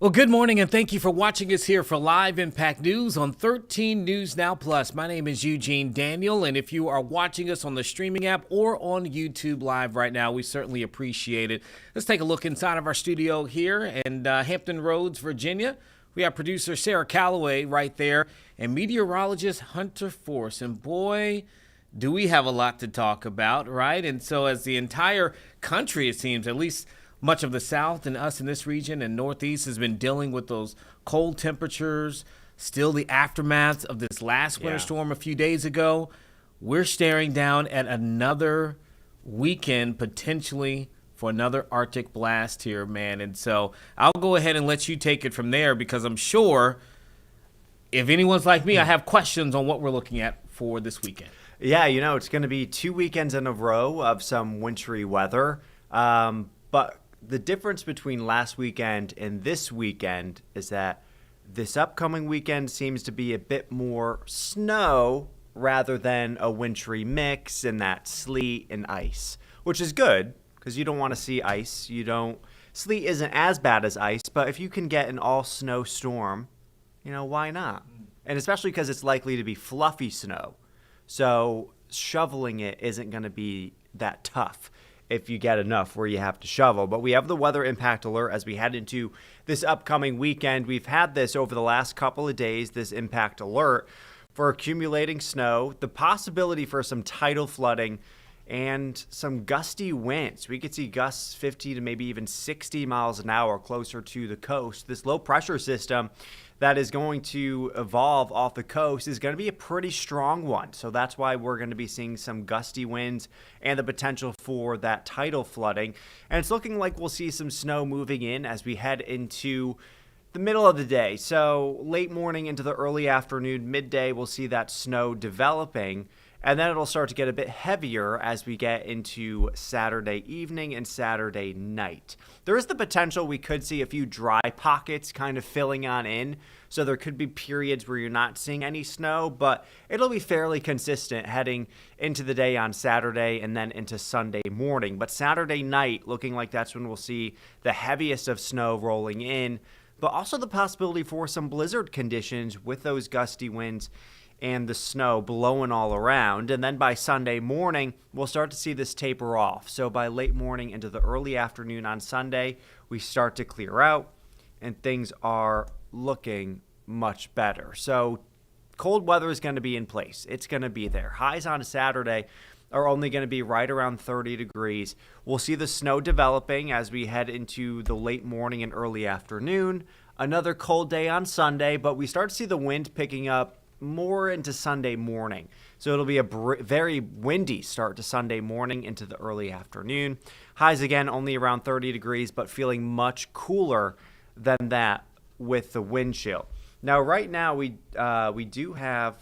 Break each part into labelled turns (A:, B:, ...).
A: Well, good morning, and thank you for watching us here for Live Impact News on 13 News Now Plus. My name is Eugene Daniel, and if you are watching us on the streaming app or on YouTube Live right now, we certainly appreciate it. Let's take a look inside of our studio here in Hampton Roads, Virginia. We have producer Sarah Calloway right there and meteorologist Hunter Force. And boy, do we have a lot to talk about, right? And so as the entire country, it seems, at least much of the South and us in this region and Northeast has been dealing with those cold temperatures, still the aftermath of this last winter storm a few days ago. We're staring down at another weekend potentially for another Arctic blast here, man. And so I'll go ahead and let you take it from there because I'm sure if anyone's like me, I have questions on what we're looking at for this weekend.
B: Yeah, it's going to be 2 weekends in a row of some wintry weather. But the difference between last weekend and this weekend is that this upcoming weekend seems to be a bit more snow rather than a wintry mix and that sleet and ice, which is good because you don't want to see ice. Sleet isn't as bad as ice, but if you can get an all snow storm, why not? And especially because it's likely to be fluffy snow. So shoveling it isn't going to be that tough if you get enough where you have to shovel. But we have the weather impact alert as we head into this upcoming weekend. We've had this over the last couple of days, this impact alert for accumulating snow, the possibility for some tidal flooding, and some gusty winds. We could see gusts 50 to maybe even 60 miles an hour closer to the coast. This low pressure system that is going to evolve off the coast is going to be a pretty strong one. So that's why we're going to be seeing some gusty winds and the potential for that tidal flooding. And it's looking like we'll see some snow moving in as we head into the middle of the day. So late morning into the early afternoon, midday, we'll see that snow developing. And then it'll start to get a bit heavier as we get into Saturday evening and Saturday night. There is the potential we could see a few dry pockets kind of filling on in. So there could be periods where you're not seeing any snow, but it'll be fairly consistent heading into the day on Saturday and then into Sunday morning. But Saturday night, looking like that's when we'll see the heaviest of snow rolling in, but also the possibility for some blizzard conditions with those gusty winds and the snow blowing all around. And then by Sunday morning, we'll start to see this taper off. So by late morning into the early afternoon on Sunday, we start to clear out and things are looking much better. So cold weather is going to be in place. It's going to be there. Highs on Saturday are only going to be right around 30 degrees. We'll see the snow developing as we head into the late morning and early afternoon. Another cold day on Sunday, but we start to see the wind picking up more into Sunday morning. So it'll be a very windy start to Sunday morning into the early afternoon. Highs again only around 30 degrees, but feeling much cooler than that with the wind chill. Now, right now we do have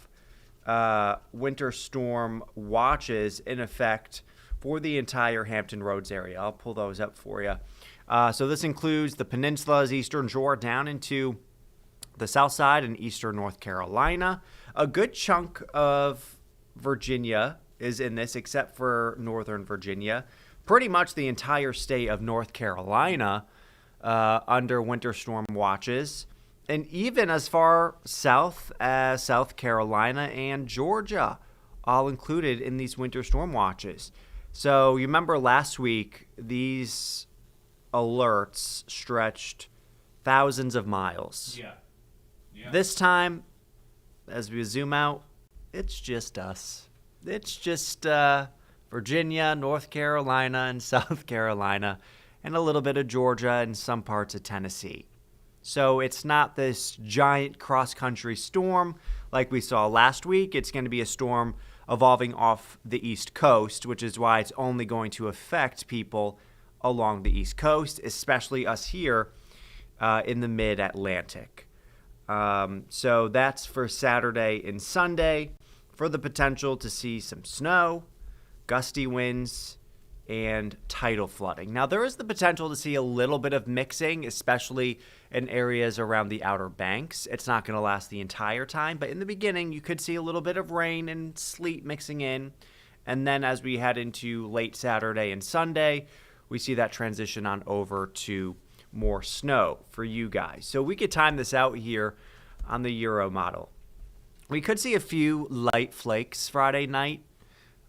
B: winter storm watches in effect for the entire Hampton Roads area. I'll pull those up for you. So this includes the peninsulas, eastern shore down into the south side and eastern North Carolina. A good chunk of Virginia is in this, except for northern Virginia. Pretty much the entire state of North Carolina under winter storm watches. And even as far south as South Carolina and Georgia, all included in these winter storm watches. So you remember last week, these alerts stretched thousands of miles.
A: Yeah.
B: This time, as we zoom out, it's just us. It's just Virginia, North Carolina, and South Carolina, and a little bit of Georgia and some parts of Tennessee. So it's not this giant cross-country storm like we saw last week. It's going to be a storm evolving off the East Coast, which is why it's only going to affect people along the East Coast, especially us here in the mid-Atlantic. So that's for Saturday and Sunday for the potential to see some snow, gusty winds, and tidal flooding. Now, there is the potential to see a little bit of mixing, especially in areas around the Outer Banks. It's not going to last the entire time, but in the beginning, you could see a little bit of rain and sleet mixing in. And then as we head into late Saturday and Sunday, we see that transition on over to more snow for you guys. So we could time this out here on the Euro model. We could see a few light flakes Friday night,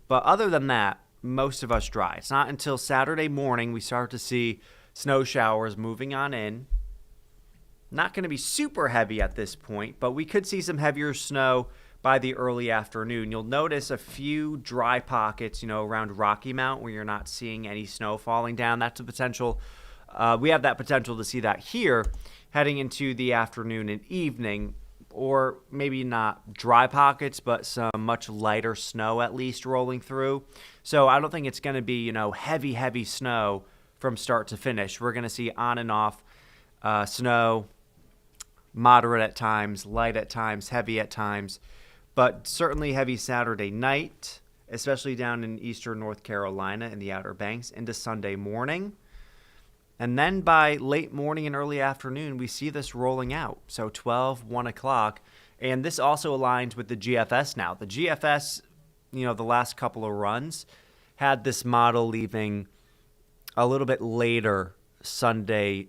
B: but other than that, most of us dry. It's not until Saturday morning we start to see snow showers moving on in. Not going to be super heavy at this point, but we could see some heavier snow by the early afternoon. You'll notice a few dry pockets, around Rocky Mount where you're not seeing any snow falling down. That's a potential. We have that potential to see that here heading into the afternoon and evening, or maybe not dry pockets, but some much lighter snow at least rolling through. So I don't think it's going to be, heavy snow from start to finish. We're going to see on and off snow, moderate at times, light at times, heavy at times. But certainly heavy Saturday night, especially down in eastern North Carolina in the Outer Banks into Sunday morning. And then by late morning and early afternoon, we see this rolling out. So 12, 1 o'clock. And this also aligns with the GFS now. The GFS, the last couple of runs had this model leaving a little bit later Sunday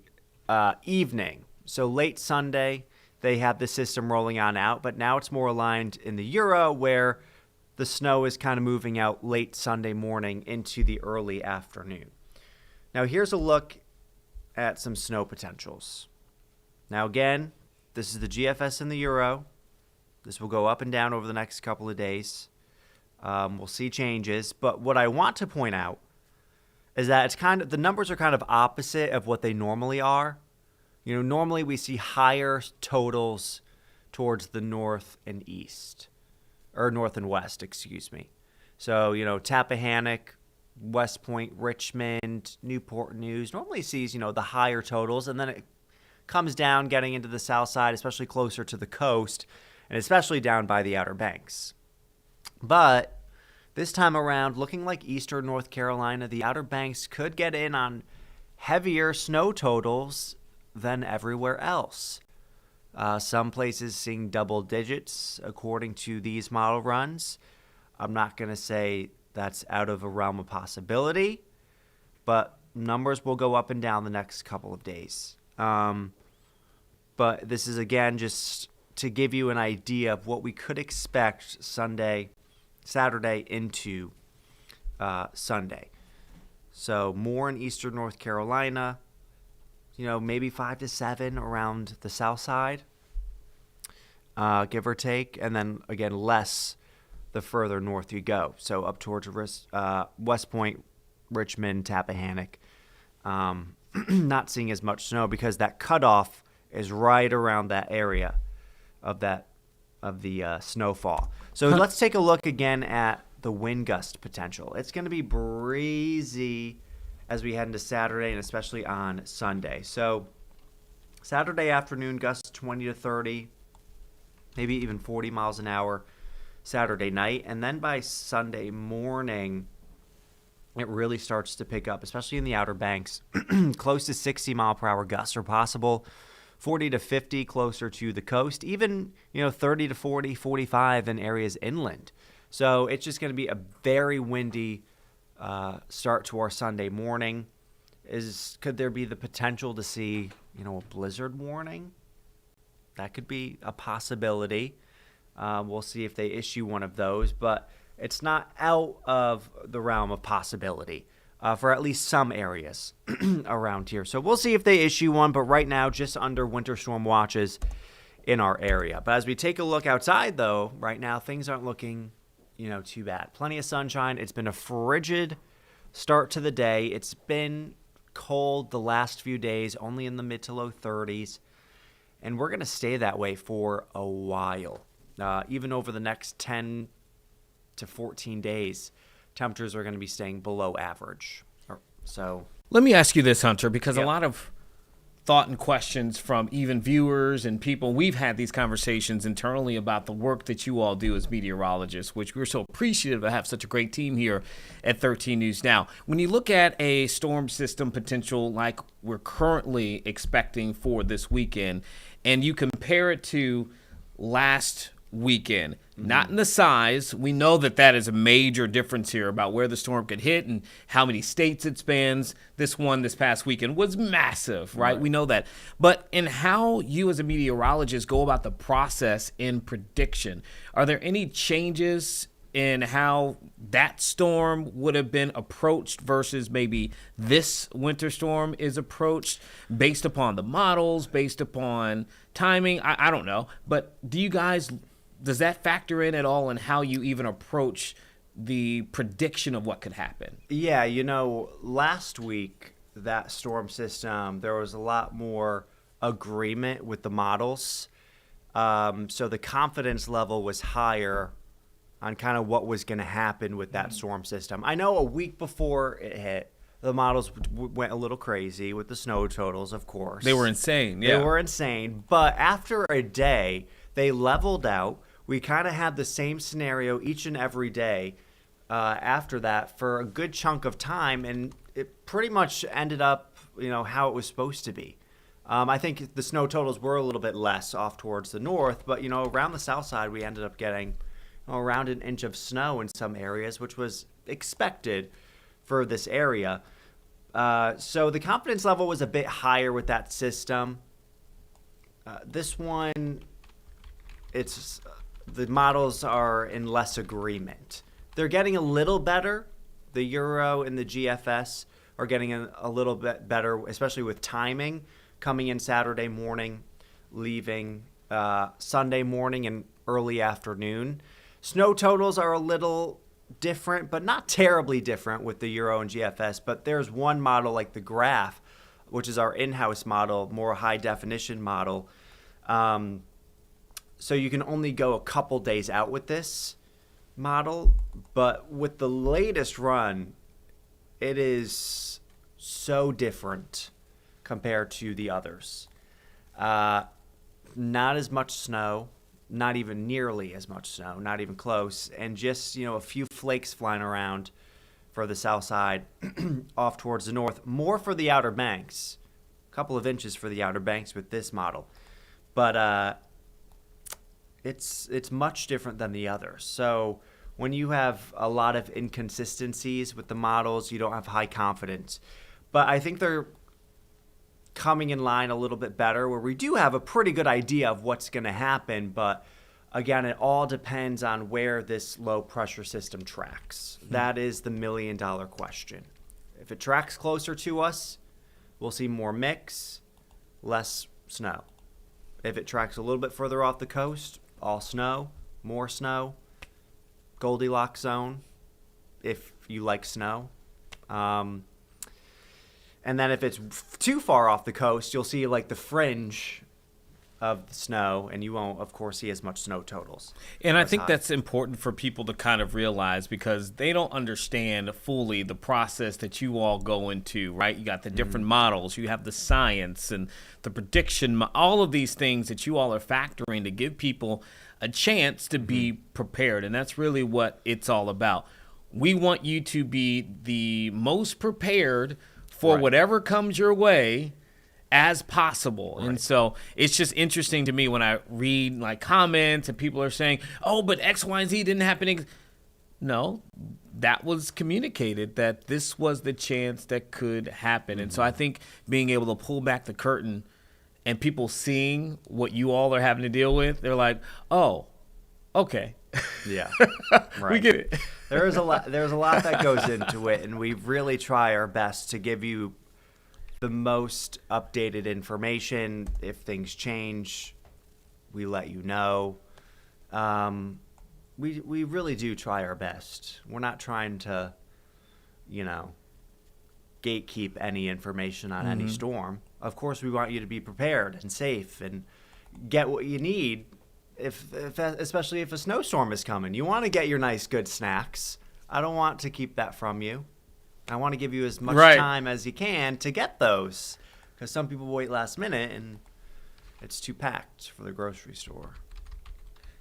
B: evening. So late Sunday, they had the system rolling on out, but now it's more aligned in the Euro where the snow is kind of moving out late Sunday morning into the early afternoon. Now here's a look at some snow potentials. Now again, this is the GFS and the Euro. This will go up and down over the next couple of days. We'll see changes, but what I want to point out is that the numbers are kind of opposite of what they normally are. Normally we see higher totals towards the north and east, or north and west, excuse me. So, Tappahannock, West Point, Richmond, Newport News normally sees, the higher totals, and then it comes down getting into the south side, especially closer to the coast, and especially down by the Outer Banks. But this time around, looking like eastern North Carolina, the Outer Banks could get in on heavier snow totals than everywhere else. Some places seeing double digits according to these model runs. I'm not going to say that's out of a realm of possibility, but numbers will go up and down the next couple of days. But this is, again, just to give you an idea of what we could expect Saturday into Sunday. So more in eastern North Carolina, maybe 5 to 7 around the south side, give or take, and then again less the further north you go. So up towards West Point, Richmond, Tappahannock, not seeing as much snow because that cutoff is right around that area of the snowfall. So let's take a look again at the wind gust potential. It's going to be breezy as we head into Saturday and especially on Sunday. So Saturday afternoon, gusts 20 to 30, maybe even 40 miles an hour Saturday night. And then by Sunday morning, it really starts to pick up, especially in the Outer Banks. Close to 60 mile per hour gusts are possible, 40 to 50 closer to the coast, even 30 to 40, 45 in areas inland. So it's just going to be a very windy start to our Sunday morning. Could there be the potential to see, a blizzard warning? That could be a possibility. We'll see if they issue one of those, but it's not out of the realm of possibility for at least some areas around here. So we'll see if they issue one, but right now just under winter storm watches in our area. But as we take a look outside, though, right now things aren't looking too bad. Plenty of sunshine. It's been a frigid start to the day. It's been cold the last few days, only in the mid to low 30s. And we're going to stay that way for a while. Even over the next 10 to 14 days, temperatures are going to be staying below average. So
A: let me ask you this, Hunter, because a lot of thought and questions from even viewers and people. We've had these conversations internally about the work that you all do as meteorologists, which we're so appreciative to have such a great team here at 13 News Now. When you look at a storm system potential like we're currently expecting for this weekend, and you compare it to last weekend. Not in the size. We know that is a major difference here about where the storm could hit and how many states it spans. This past weekend was massive, right? We know that. But in how you as a meteorologist go about the process in prediction, are there any changes in how that storm would have been approached versus maybe this winter storm is approached based upon the models, based upon timing? I don't know. But does that factor in at all in how you even approach the prediction of what could happen?
B: Yeah, last week, that storm system, there was a lot more agreement with the models. So the confidence level was higher on kind of what was going to happen with that storm system. I know a week before it hit, the models went a little crazy with the snow totals, of course.
A: They were insane, yeah.
B: They were insane. But after a day, they leveled out. We kind of had the same scenario each and every day after that for a good chunk of time, and it pretty much ended up, how it was supposed to be. I think the snow totals were a little bit less off towards the north, but, around the south side, we ended up getting around an inch of snow in some areas, which was expected for this area. So the confidence level was a bit higher with that system. This one, the models are in less agreement. They're getting a little better. The Euro and the GFS are getting a little bit better, especially with timing, coming in Saturday morning, leaving Sunday morning and early afternoon. Snow totals are a little different, but not terribly different with the Euro and GFS. But there's one model like the Graph, which is our in-house model, more high-definition model. So you can only go a couple days out with this model. But with the latest run, it is so different compared to the others. Not as much snow. Not even nearly as much snow, not even close, and just, a few flakes flying around for the south side off towards the north. More for the Outer Banks, a couple of inches for the Outer Banks with this model. But it's much different than the others. So when you have a lot of inconsistencies with the models, you don't have high confidence. But I think they're coming in line a little bit better, where we do have a pretty good idea of what's going to happen. But again, it all depends on where this low pressure system tracks. That is the $1 million question. If it tracks closer to us, we'll see more mix, less snow. If it tracks a little bit further off the coast, all snow, more snow, Goldilocks zone, if you like snow. And then if it's too far off the coast, you'll see like the fringe of the snow, and you won't, of course, see as much snow totals.
A: And I think that's important for people to kind of realize, because they don't understand fully the process that you all go into, right? You got the different models, you have the science and the prediction, all of these things that you all are factoring to give people a chance to be prepared. And that's really what it's all about. We want you to be the most prepared for whatever comes your way as possible. And so it's just interesting to me when I read like comments and people are saying, oh, but X, Y, and Z didn't happen. No, that was communicated that this was the chance that could happen. And so I think being able to pull back the curtain and people seeing what you all are having to deal with, they're like, oh, okay.
B: Yeah,
A: we get it.
B: There's a lot that goes into it, and we really try our best to give you the most updated information. If things change, we let you know. We really do try our best. We're not trying to, gatekeep any information on any storm. Of course, we want you to be prepared and safe and get what you need. Especially if a snowstorm is coming, you want to get your nice good snacks. I don't want to keep that from you. I want to give you as much time as you can to get those, because some people wait last minute and it's too packed for the grocery store.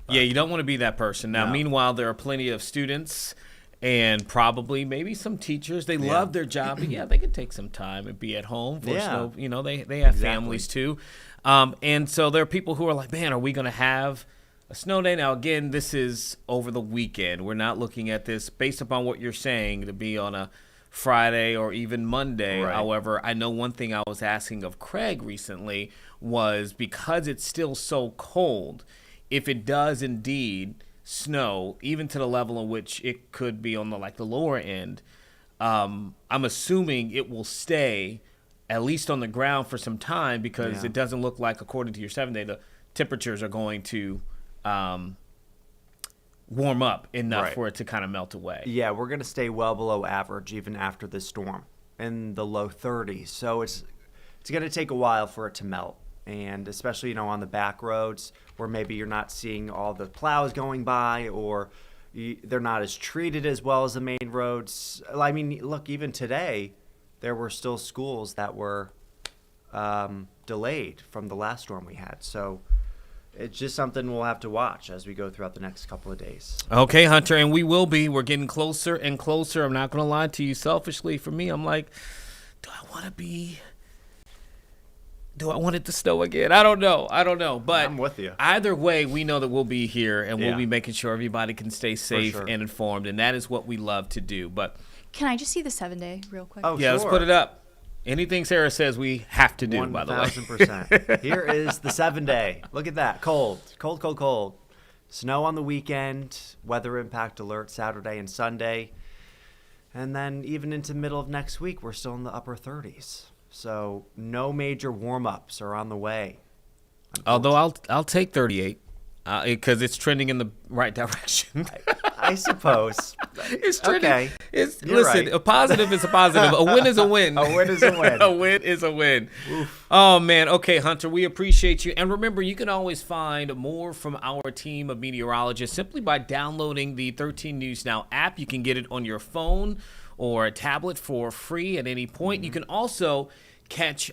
B: But,
A: yeah, you don't want to be that person. Now, meanwhile, there are plenty of students and probably maybe some teachers. They love their job, but they can take some time and be at home for snow. They have families too. And so there are people who are like, man, are we going to have a snow day. Now, again, this is over the weekend. We're not looking at this based upon what you're saying to be on a Friday or even Monday.
B: Right.
A: However, I know one thing I was asking of Craig recently was because it's still so cold, if it does indeed snow, even to the level in which it could be on the lower end, I'm assuming it will stay at least on the ground for some time because it doesn't look like, according to your 7-day, the temperatures are going to warm up enough for it to kind of melt away.
B: Yeah, we're going to stay well below average even after this storm in the low 30s. So it's going to take a while for it to melt. And especially, on the back roads where maybe you're not seeing all the plows going by or they're not as treated as well as the main roads. I mean, look, even today, there were still schools that were delayed from the last storm we had. So it's just something we'll have to watch as we go throughout the next couple of days.
A: Okay, Hunter, and we're getting closer and closer. I'm not going to lie to you. Selfishly, for me, I'm like, do I want it to snow again? I don't know. But
B: I'm with you.
A: Either way, we know that we'll be here and we'll be making sure everybody can stay safe and informed, and that is what we love to do. But
C: can I just see the 7-day real quick?
B: Oh,
A: yeah,
B: sure.
A: let's put it up. Anything Sarah says we have to do, by the way.
B: 1,000%. Here is the 7-day. Look at that. Cold. Snow on the weekend, weather impact alert Saturday and Sunday. And then even into middle of next week, we're still in the upper 30s. So no major warm-ups are on the way.
A: Although I'll take 38 because it's trending in the right direction.
B: I suppose.
A: It's trending.
B: Okay.
A: Listen,
B: right.
A: A positive is a positive. A win is a win.
B: A win is a win.
A: A win is a win.
B: Oof.
A: Oh, man. Okay, Hunter, we appreciate you. And remember, you can always find more from our team of meteorologists simply by downloading the 13 News Now app. You can get it on your phone or a tablet for free at any point. You can also catch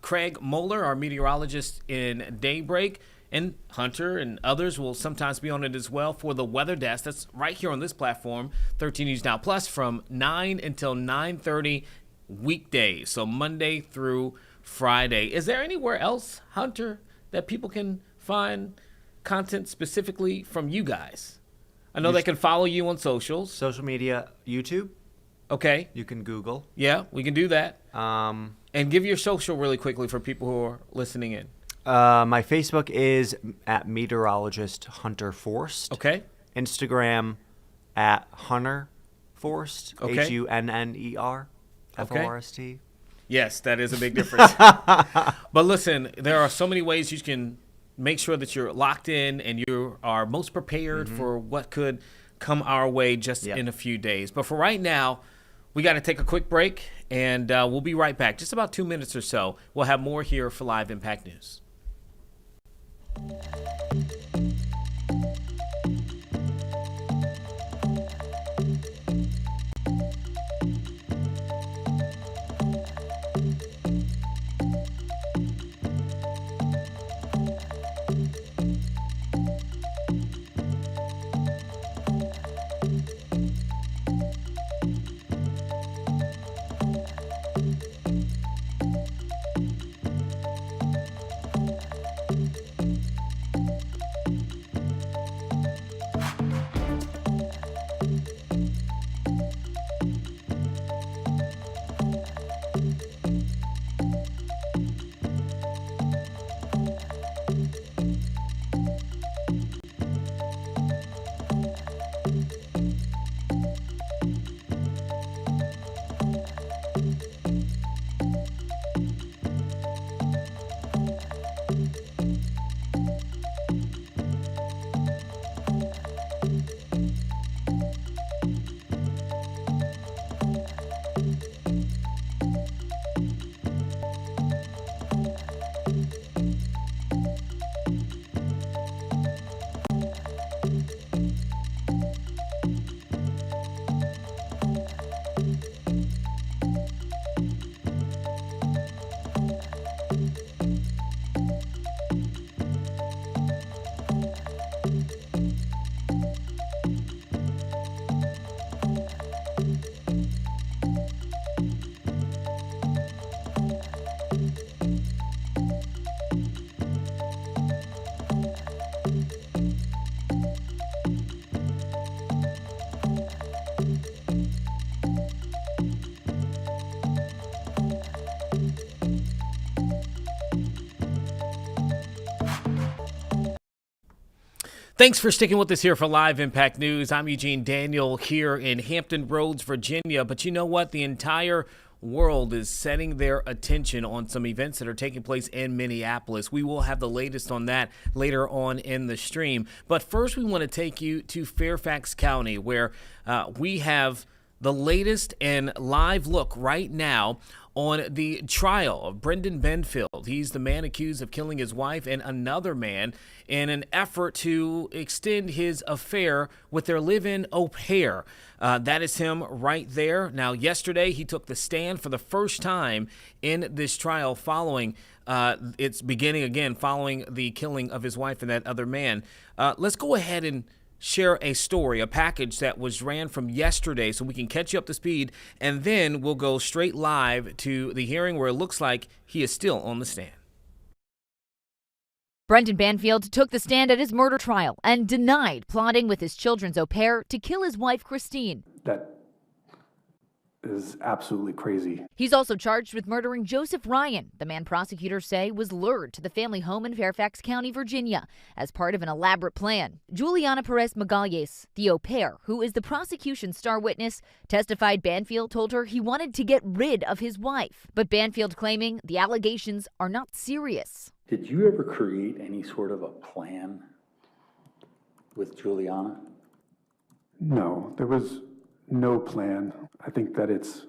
A: Craig Moeller, our meteorologist, in Daybreak. And Hunter and others will sometimes be on it as well for the Weather Desk. That's right here on this platform, 13 News Now Plus, from 9 until 9:30 weekdays, so Monday through Friday. Is there anywhere else, Hunter, that people can find content specifically from you guys? I know they can follow you on socials.
B: Social media, YouTube.
A: Okay.
B: You can Google.
A: Yeah, we can do that.
B: Um,
A: And give your social really quickly for people who are listening in.
B: My Facebook is at meteorologist Hunter Forst.
A: Okay.
B: Instagram at Hunter Forst.
A: Okay.
B: HUNNER FORST.
A: Yes, that is a big difference. But listen, there are so many ways you can make sure that you're locked in and you are most prepared for what could come our way just in a few days. But for right now, we got to take a quick break, and we'll be right back. Just about 2 minutes or so. We'll have more here for Live Impact News. Thanks for sticking with us here for Live Impact News. I'm Eugene Daniel here in Hampton Roads, Virginia. But you know what? The entire world is setting their attention on some events that are taking place in Minneapolis. We will have the latest on that later on in the stream. But first, we want to take you to Fairfax County, where we have the latest and live look right now on the trial of Brendan Benfield. He's the man accused of killing his wife and another man in an effort to extend his affair with their live-in au pair. That is him right there. Now, yesterday, he took the stand for the first time in this trial following its beginning again, following the killing of his wife and that other man. Let's go ahead and share a story, a package that was ran from yesterday so we can catch you up to speed, and then we'll go straight live to the hearing where it looks like he is still on the stand.
D: Brendan Banfield took the stand at his murder trial and denied plotting with his children's au pair to kill his wife, Christine.
E: That is absolutely crazy.
D: He's also charged with murdering Joseph Ryan, the man prosecutors say was lured to the family home in Fairfax County, Virginia, as part of an elaborate plan. Juliana Perez Magalhaes, the au pair, who is the prosecution's star witness, testified Banfield told her he wanted to get rid of his wife, but Banfield claiming the allegations are not serious.
F: Did you ever create any sort of a plan with Juliana?
E: No, there was no plan. I think that it's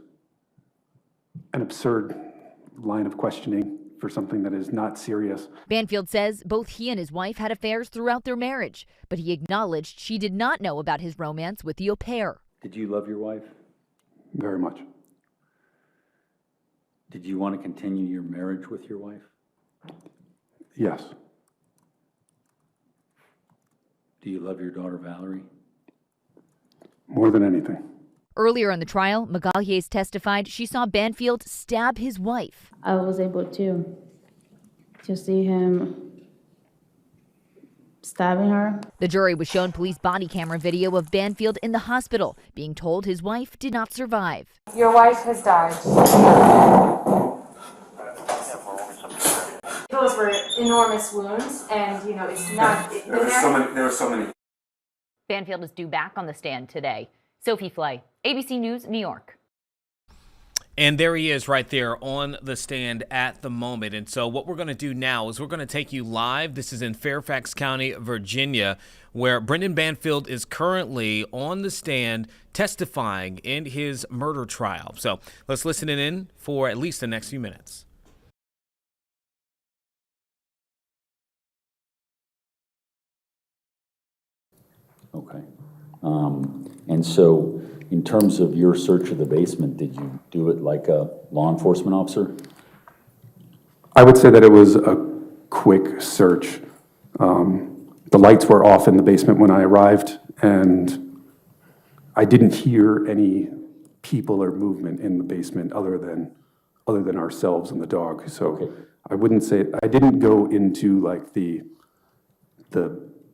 E: an absurd line of questioning for something that is not serious.
D: Banfield says both he and his wife had affairs throughout their marriage, but he acknowledged she did not know about his romance with the au pair.
F: Did you love your wife?
E: Very much.
F: Did you want to continue your marriage with your wife?
E: Yes.
F: Do you love your daughter, Valerie?
E: More than anything.
D: Earlier in the trial, Magalhaes testified she saw Banfield stab his wife.
G: I was able to see him stabbing her.
D: The jury was shown police body camera video of Banfield in the hospital, being told his wife did not survive.
H: Your wife has died. Those were enormous wounds, and it's not.
I: There were so many.
D: Banfield is due back on the stand today. Sophie Flay, ABC News, New York.
A: And there he is right there on the stand at the moment. And so what we're going to do now is we're going to take you live. This is in Fairfax County, Virginia, where Brendan Banfield is currently on the stand testifying in his murder trial. So let's listen in for at least the next few minutes.
F: Okay. And so in terms of your search of the basement, did you do it like a law enforcement officer?
E: I would say that it was a quick search. The lights were off in the basement when I arrived, and I didn't hear any people or movement in the basement other than ourselves and the dog. So okay. I wouldn't say, I didn't go into like the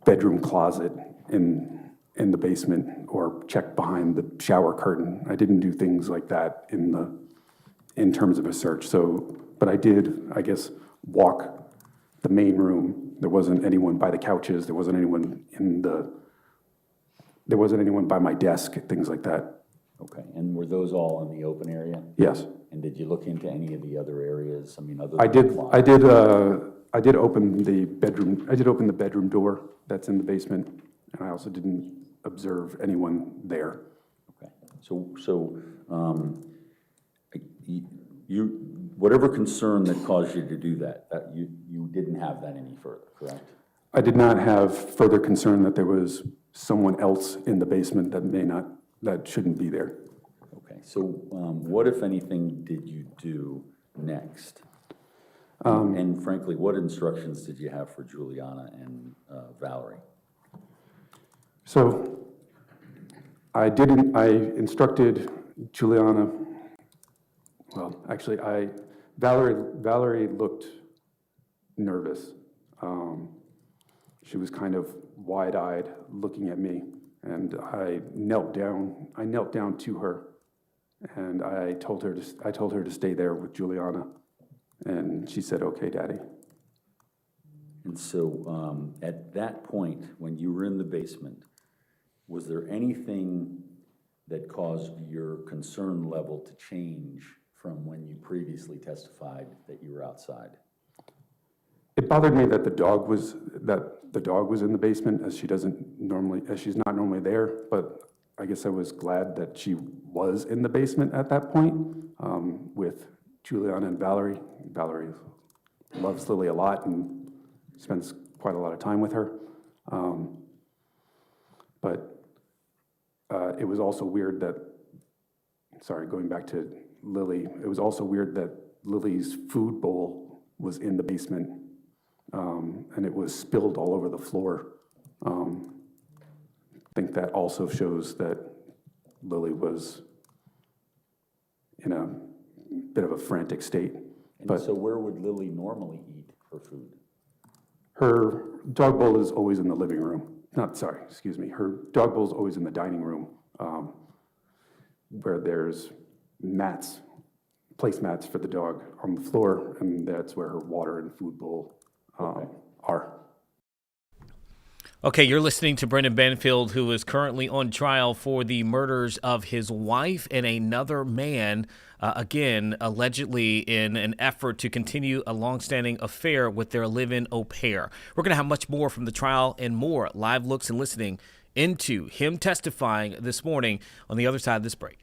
E: bedroom closet in the basement or check behind the shower curtain. I didn't do things like that in terms of a search. So, but I did, I guess, walk the main room. There wasn't anyone by the couches. There wasn't anyone by my desk, things like that.
F: Okay, and were those all in the open area?
E: Yes.
F: And did you look into any of the other areas? I mean, other
E: I
F: than
E: did. I did open the bedroom. I did open the bedroom door that's in the basement, and I also didn't observe anyone there.
F: Okay. So you whatever concern that caused you to do that you didn't have that any further, correct?
E: I did not have further concern that there was someone else in the basement that shouldn't be there.
F: Okay. So what, if anything, did you do next? And frankly, what instructions did you have for Juliana and Valerie?
E: So I instructed Juliana, well, actually, Valerie looked nervous. She was kind of wide-eyed looking at me, and I knelt down to her, and I told her to stay there with Juliana, and she said, "Okay, Daddy."
F: And so at that point, when you were in the basement, was there anything that caused your concern level to change from when you previously testified that you were outside?
E: It bothered me that the dog was in the basement, as she's not normally there. But I guess I was glad that she was in the basement at that point with Juliana and Valerie. Valerie loves Lily a lot and spends quite a lot of time with her. But it was also weird that, going back to Lily, it was also weird that Lily's food bowl was in the basement, and it was spilled all over the floor. I think that also shows that Lily was in a bit of a frantic state.
F: And so where would Lily normally eat her food?
E: Her dog bowl is always in the living room. Her dog bowl is always in the dining room, where there's placemats for the dog on the floor, and that's where her water and food bowl are.
A: Okay, you're listening to Brendan Banfield, who is currently on trial for the murders of his wife and another man, again, allegedly in an effort to continue a longstanding affair with their live-in au pair. We're going to have much more from the trial and more live looks and listening into him testifying this morning on the other side of this break.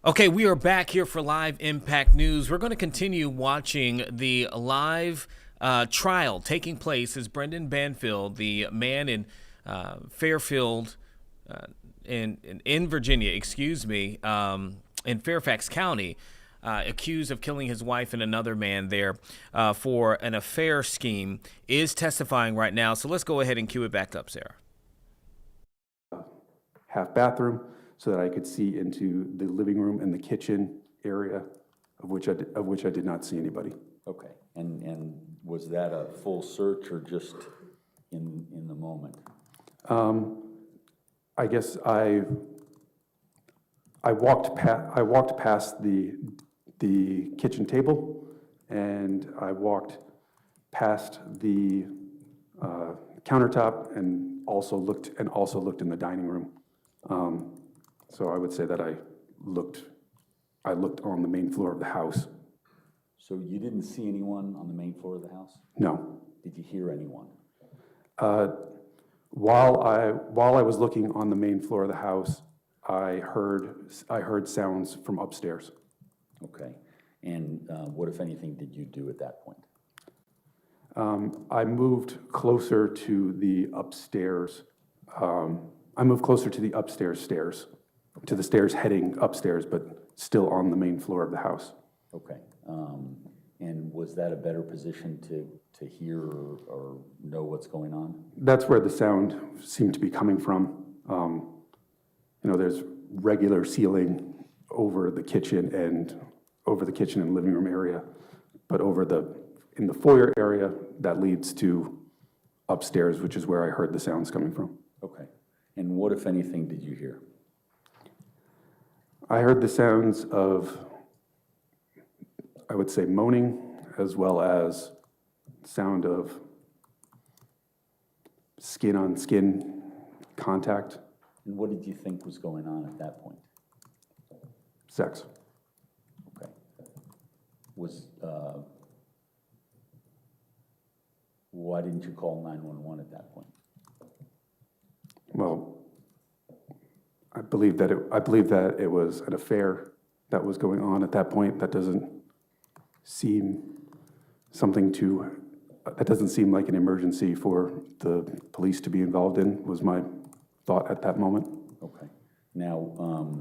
A: Okay, we are back here for Live Impact News. We're going to continue watching the live trial taking place as Brendan Banfield, the man in Fairfield, in Virginia, in Fairfax County, accused of killing his wife and another man there for an affair scheme, is testifying right now. So let's go ahead and cue it back up, Sarah.
E: Half bathroom, so that I could see into the living room and the kitchen area, of which I did not see anybody.
F: Okay, and was that a full search or just in the moment?
E: I guess I walked past the kitchen table, and I walked past the countertop, and also looked in the dining room. So I would say that I looked on the main floor of the house.
F: So you didn't see anyone on the main floor of the house?
E: No.
F: Did you hear anyone?
E: While I was looking on the main floor of the house, I heard sounds from upstairs.
F: Okay. And what, if anything, did you do at that point?
E: I moved closer to the upstairs. I moved closer to the upstairs stairs, to the stairs heading upstairs, but still on the main floor of the house.
F: Okay. And was that a better position to hear or know what's going on?
E: That's where the sound seemed to be coming from. There's regular ceiling over the kitchen and living room area, but in the foyer area, that leads to upstairs, which is where I heard the sounds coming from.
F: Okay. And what, if anything, did you hear?
E: I heard the sounds of, I would say, moaning, as well as sound of skin-on-skin contact.
F: And what did you think was going on at that point?
E: Sex.
F: Okay. Why didn't you call 911 at that point?
E: Well, I believe that it was an affair that was going on at that point. That doesn't seem like an emergency for the police to be involved in, was my thought at that moment.
F: Okay. Now,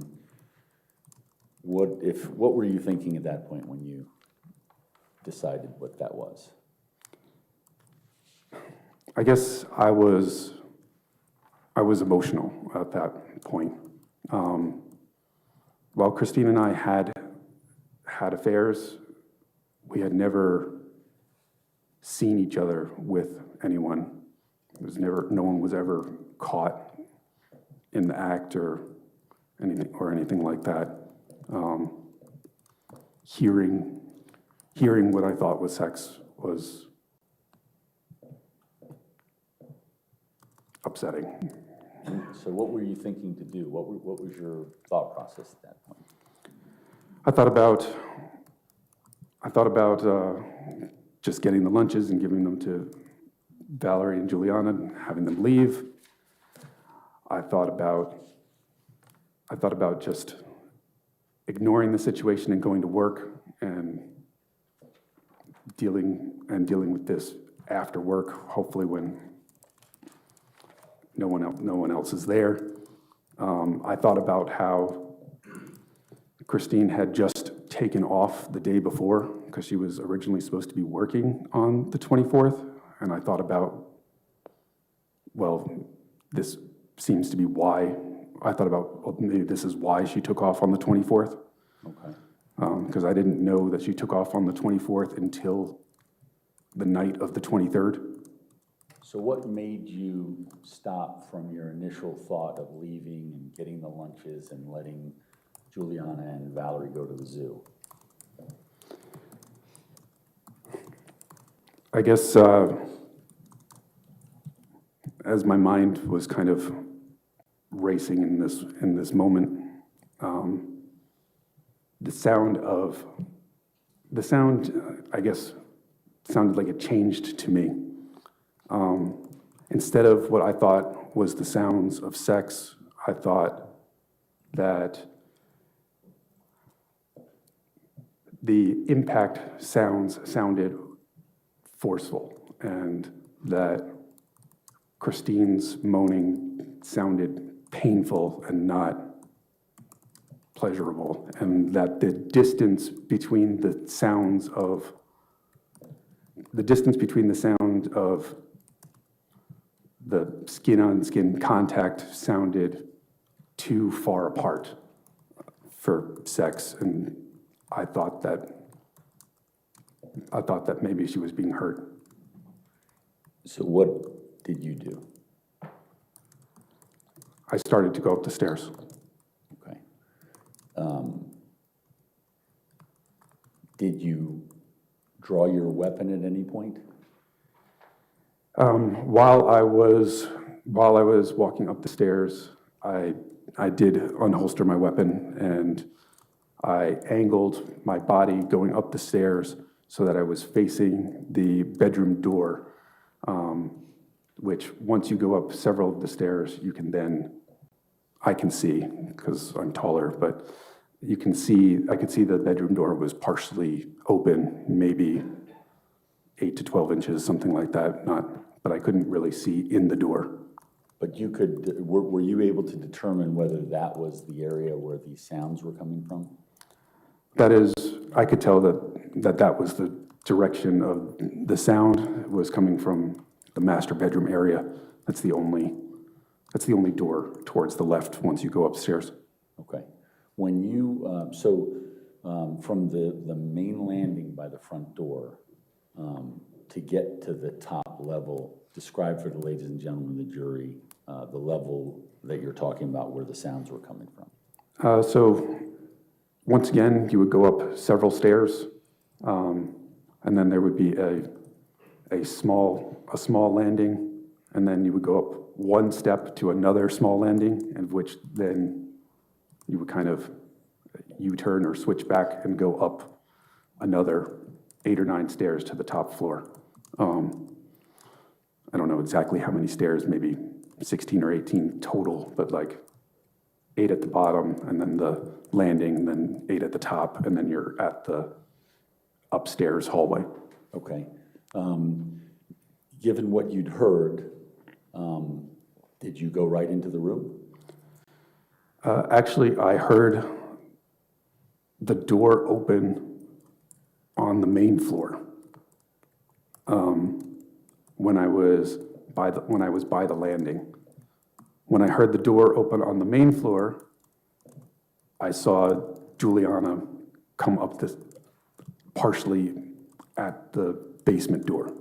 F: what were you thinking at that point when you decided what that was?
E: I guess I was emotional at that point. While Christine and I had affairs, we had never seen each other with anyone. No one was ever caught in the act or anything like that. Hearing what I thought was sex was upsetting.
F: So what were you thinking to do? What was your thought process at that point?
E: I thought about just getting the lunches and giving them to Valerie and Juliana and having them leave. I thought about just ignoring the situation and going to work and dealing with this after work, hopefully when no one else is there. I thought about how Christine had just taken off the day before because she was originally supposed to be working on the 24th. And I thought about, well, this seems to be why. I thought about, well, maybe this is why she took off on the 24th.
F: Okay.
E: Because I didn't know that she took off on the 24th until the night of the 23rd.
F: So what made you stop from your initial thought of leaving and getting the lunches and letting Juliana and Valerie go to the zoo?
E: I guess as my mind was kind of racing in this moment, the sound, I guess, sounded like it changed to me. Instead of what I thought was the sounds of sex, I thought that the impact sounds sounded forceful, and that Christine's moaning sounded painful and not pleasurable, and that the distance between the sound of the skin-on-skin contact sounded too far apart for sex, and I thought that maybe she was being hurt.
F: So what did you do?
E: I started to go up the stairs.
F: Okay. Did you draw your weapon at any point?
E: While I was walking up the stairs, I did unholster my weapon, and I angled my body going up the stairs so that I was facing the bedroom door, which once you go up several of the stairs, I can see, because I'm taller, but I could see the bedroom door was partially open, maybe 8 to 12 inches, something like that, but I couldn't really see in the door.
F: But you could, were you able to determine whether that was the area where the sounds were coming from?
E: That is, I could tell that was the direction of the sound was coming from the master bedroom area. That's the only door towards the left once you go upstairs.
F: Okay. When you, from the main landing by the front door, to get to the top level, describe for the ladies and gentlemen of the jury the level that you're talking about where the sounds were coming from.
E: So once again, you would go up several stairs, and then there would be a small landing, and then you would go up one step to another small landing, and which then you would kind of U-turn or switch back and go up another 8 or 9 stairs to the top floor. I don't know exactly how many stairs, maybe 16 or 18 total, but like 8 at the bottom, and then the landing, and then 8 at the top, and then you're at the upstairs hallway.
F: Okay. Given what you'd heard, did you go right into the room?
E: Actually, I heard the door open on the main floor when I was by the landing. When I heard the door open on the main floor, I saw Juliana come up partially at the basement door.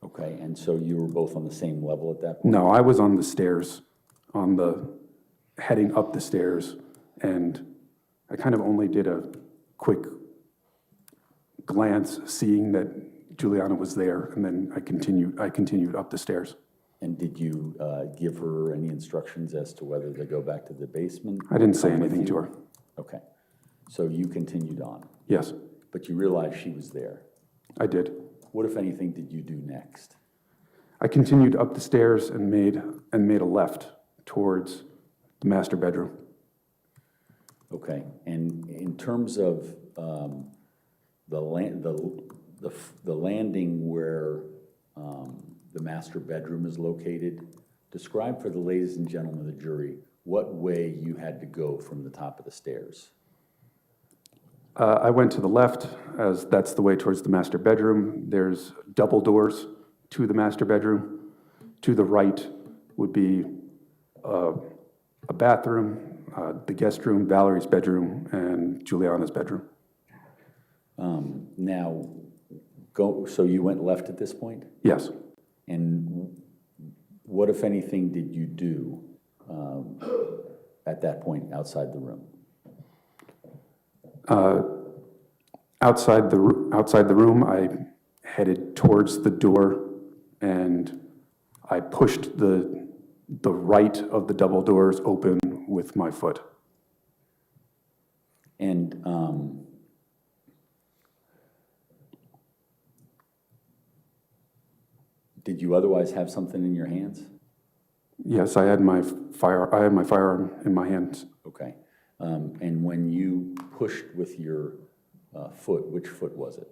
F: Okay, and so you were both on the same level at that point?
E: No, I was on the stairs, heading up the stairs, and I kind of only did a quick glance, seeing that Juliana was there, and then I continued up the stairs.
F: And did you give her any instructions as to whether to go back to the basement?
E: I didn't say anything to her.
F: Okay, so you continued on?
E: Yes.
F: But you realized she was there?
E: I did.
F: What, if anything, did you do next?
E: I continued up the stairs and made a left towards the master bedroom.
F: Okay, and in terms of the landing where the master bedroom is located, describe for the ladies and gentlemen of the jury what way you had to go from the top of the stairs.
E: I went to the left, as that's the way towards the master bedroom. There's double doors to the master bedroom. To the right would be a bathroom, the guest room, Valerie's bedroom, and Juliana's bedroom.
F: Now, so you went left at this point?
E: Yes.
F: And what, if anything, did you do at that point outside the room?
E: Outside the room, I headed towards the door, and I pushed the right of the double doors open with my foot.
F: And did you otherwise have something in your hands?
E: Yes, I had my firearm in my hands.
F: Okay. And when you pushed with your foot, which foot was it?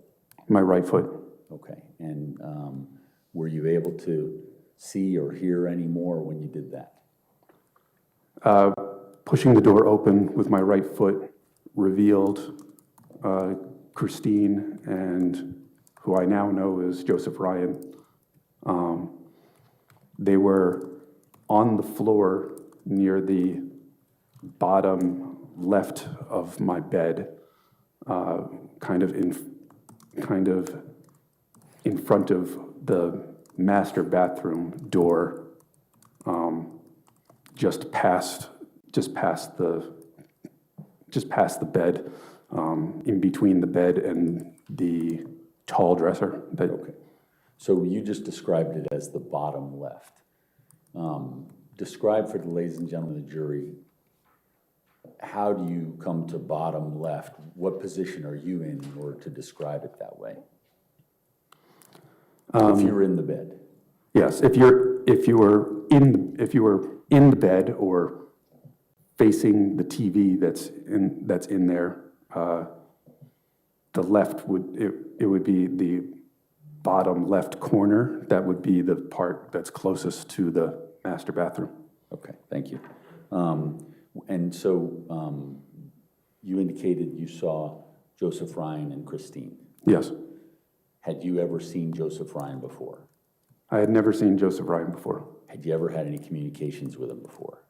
E: My right foot.
F: Okay. And were you able to see or hear any more when you did that?
E: Pushing the door open with my right foot revealed Christine, and who I now know is Joseph Ryan. They were on the floor near the bottom left of my bed, kind of in front of the master bathroom door, just past the bed, in between the bed and the tall dresser.
F: Okay. So you just described it as the bottom left. Describe for the ladies and gentlemen of the jury, how do you come to bottom left? What position are you in order to describe it that way? If you're in the bed.
E: Yes, if you were in the bed or facing the TV that's in there, the left would be bottom left corner. That would be the part that's closest to the master bathroom.
F: Okay, thank you. And so you indicated you saw Joseph Ryan and Christine.
E: Yes.
F: Had you ever seen Joseph Ryan before?
E: I had never seen Joseph Ryan before.
F: Had you ever had any communications with him before?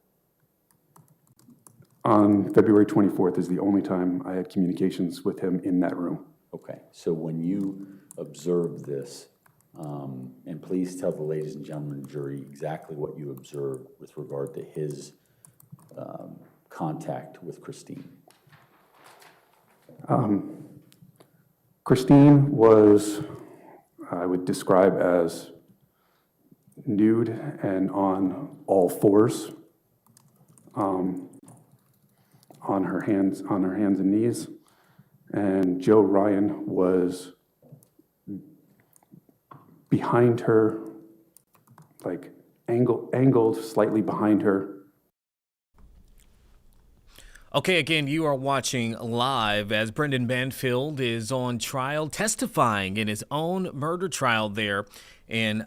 E: On February 24th is the only time I had communications with him in that room.
F: Okay, so when you observed this, and please tell the ladies and gentlemen of the jury exactly what you observed with regard to his contact with Christine.
E: Christine was, I would describe as nude and on all fours, on her hands and knees. And Joe Ryan was behind her, like angled slightly behind her.
A: Okay, again, you are watching live as Brendan Banfield is on trial, testifying in his own murder trial there in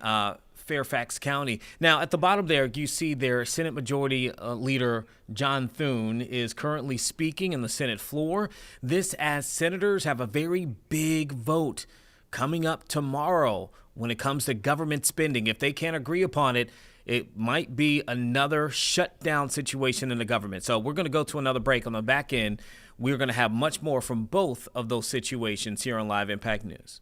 A: Fairfax County. Now, at the bottom there, you see their Senate Majority Leader John Thune is currently speaking in the Senate floor. This as senators have a very big vote coming up tomorrow when it comes to government spending. If they can't agree upon it, it might be another shutdown situation in the government. So we're going to go to another break. On the back end, we're going to have much more from both of those situations here on Live Impact News.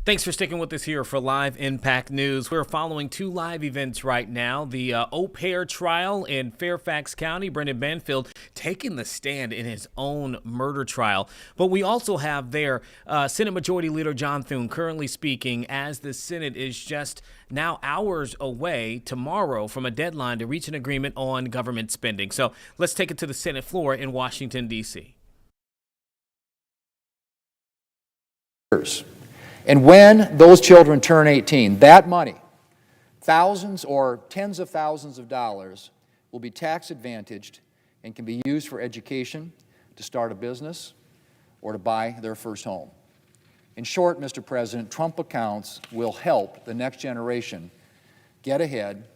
A: Thanks for sticking with us here for Live Impact News. We're following two live events right now. The au pair trial in Fairfax County. Brendan Banfield taking the stand in his own murder trial. But we also have there Senate Majority Leader John Thune currently speaking as the Senate is just now hours away tomorrow from a deadline to reach an agreement on government spending. So let's take it to the Senate floor in Washington, D.C.
J: And when those children turn 18, that money, thousands or tens of thousands of dollars, will be tax advantaged and can be used for education, to start a business, or to buy their first home. In short, Mr. President, Trump accounts will help the next generation get a head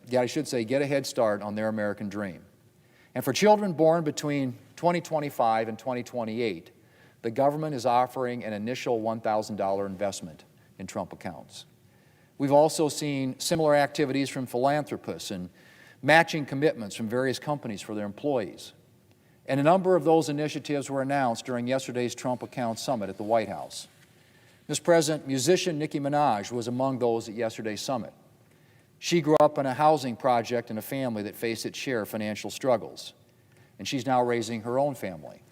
J: start on their American dream. And for children born between 2025 and 2028, the government is offering an initial $1,000 investment in Trump accounts. We've also seen similar activities from philanthropists and matching commitments from various companies for their employees. And a number of those initiatives were announced during yesterday's Trump Account Summit at the White House. Mr. President, musician Nicki Minaj was among those at yesterday's summit. She grew up in a housing project in a family that faced its share of financial struggles, and she's now raising her own family.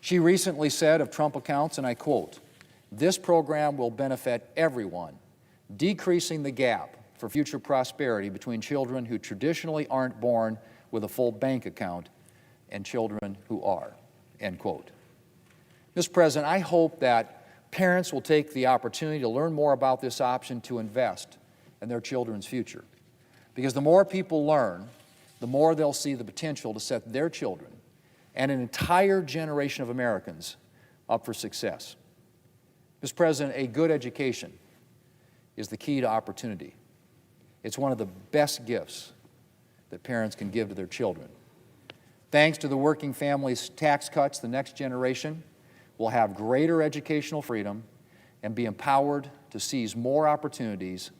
J: She recently said of Trump accounts, and I quote, "This program will benefit everyone, decreasing the gap for future prosperity between children who traditionally aren't born with a full bank account and children who are," end quote. Mr. President, I hope that parents will take the opportunity to learn more about this option to invest in their children's future. Because the more people learn, the more they'll see the potential to set their children and an entire generation of Americans up for success. Mr. President, a good education is the key to opportunity. It's one of the best gifts that parents can give to their children. Thanks to the working families' tax cuts, the next generation will have greater educational freedom and be empowered to seize more opportunities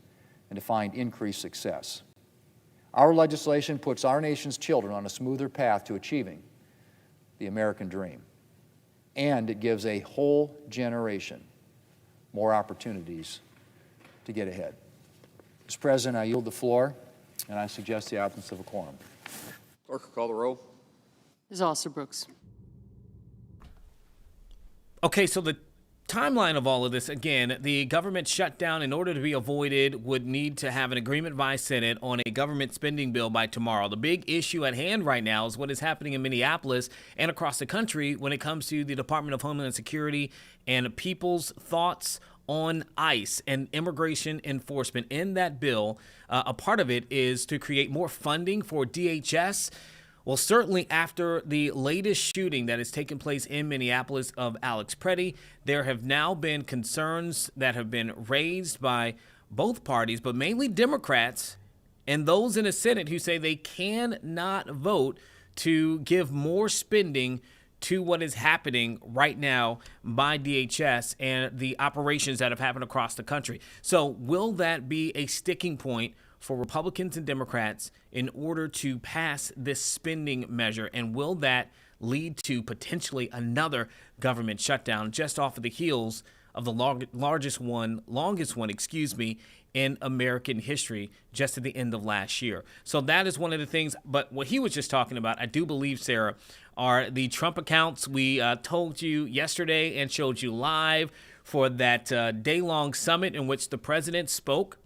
J: and to find increased success. Our legislation puts our nation's children on a smoother path to achieving the American dream, and it gives a whole generation more opportunities to get ahead. Mr. President, I yield the floor, and I suggest the absence of a quorum.
K: Clerk, call the roll.
L: Ms. Alsterbrooks.
A: Okay, so the timeline of all of this, again, the government shutdown, in order to be avoided, would need to have an agreement by Senate on a government spending bill by tomorrow. The big issue at hand right now is what is happening in Minneapolis and across the country when it comes to the Department of Homeland Security and people's thoughts on ICE and immigration enforcement. In that bill, a part of it is to create more funding for DHS. Well, certainly after the latest shooting that has taken place in Minneapolis of Alex Preddy, there have now been concerns that have been raised by both parties, but mainly Democrats and those in the Senate who say they cannot vote to give more spending to what is happening right now by DHS and the operations that have happened across the country. So will that be a sticking point for Republicans and Democrats in order to pass this spending measure? And will that lead to potentially another government shutdown just off of the heels of the longest one, in American history just at the end of last year? So that is one of the things. But what he was just talking about, I do believe, Sarah, are the Trump accounts. We told you yesterday and showed you live for that day-long summit in which the president spoke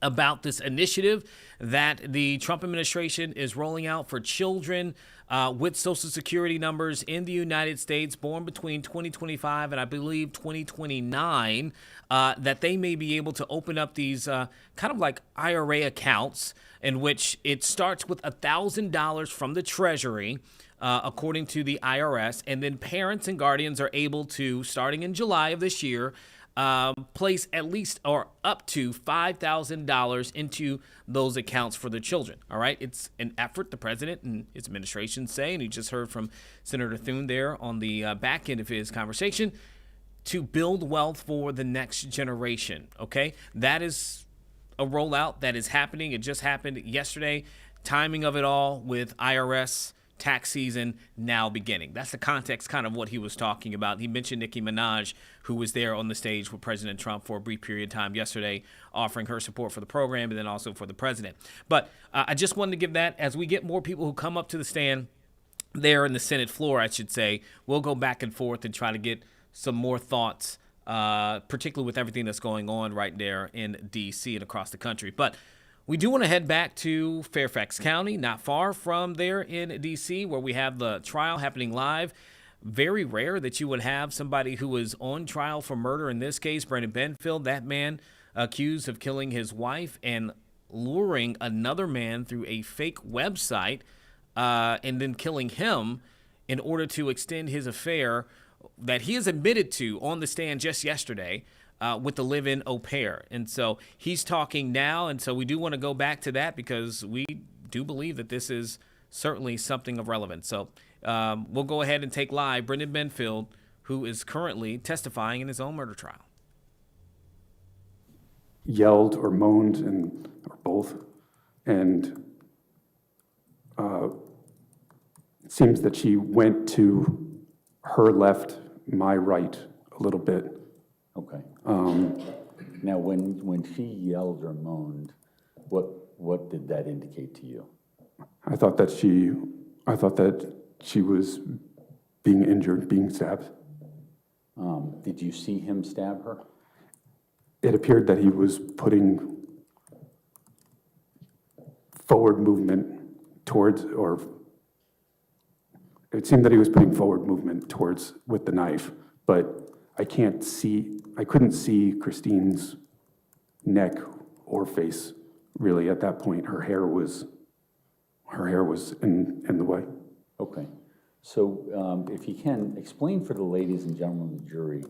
A: about this initiative that the Trump administration is rolling out for children with Social Security numbers in the United States born between 2025 and I believe 2029, that they may be able to open up these kind of like IRA accounts in which it starts with $1,000 from the Treasury, according to the IRS, and then parents and guardians are able to, starting in July of this year, place at least or up to $5,000 into those accounts for the children. All right. It's an effort the president and his administration say, and you just heard from Senator Thune there on the back end of his conversation, to build wealth for the next generation. OK, that is a rollout that is happening. It just happened yesterday. Timing of it all with IRS tax season now beginning. That's the context kind of what he was talking about. He mentioned Nicki Minaj, who was there on the stage with President Trump for a brief period of time yesterday, offering her support for the program and then also for the president. But I just wanted to give that as we get more people who come up to the stand there in the Senate floor, I should say, we'll go back and forth and try to get some more thoughts, particularly with everything that's going on right there in D.C. and across the country. But we do want to head back to Fairfax County, not far from there in D.C., where we have the trial happening live. Very rare that you would have somebody who was on trial for murder. In this case, Brandon Benfield, that man accused of killing his wife and luring another man through a fake website and then killing him in order to extend his affair that he has admitted to on the stand just yesterday with the live-in au pair. And so he's talking now, and so we do want to go back to that because we do believe that this is certainly something of relevance. So we'll go ahead and take live Brendan Benfield, who is currently testifying in his own murder trial.
E: Yelled or moaned, or both, and it seems that she went to her left, my right a little bit,
F: Okay. Now, when she yelled or moaned, what did that indicate to you?
E: I thought that she was being injured, being stabbed.
F: Did you see him stab her?
E: It appeared that he was putting forward movement towards, or it seemed that he was putting forward movement towards with the knife, but I couldn't see Christine's neck or face really at that point. Her hair was in the way.
F: Okay. So if you can, explain for the ladies and gentlemen of the jury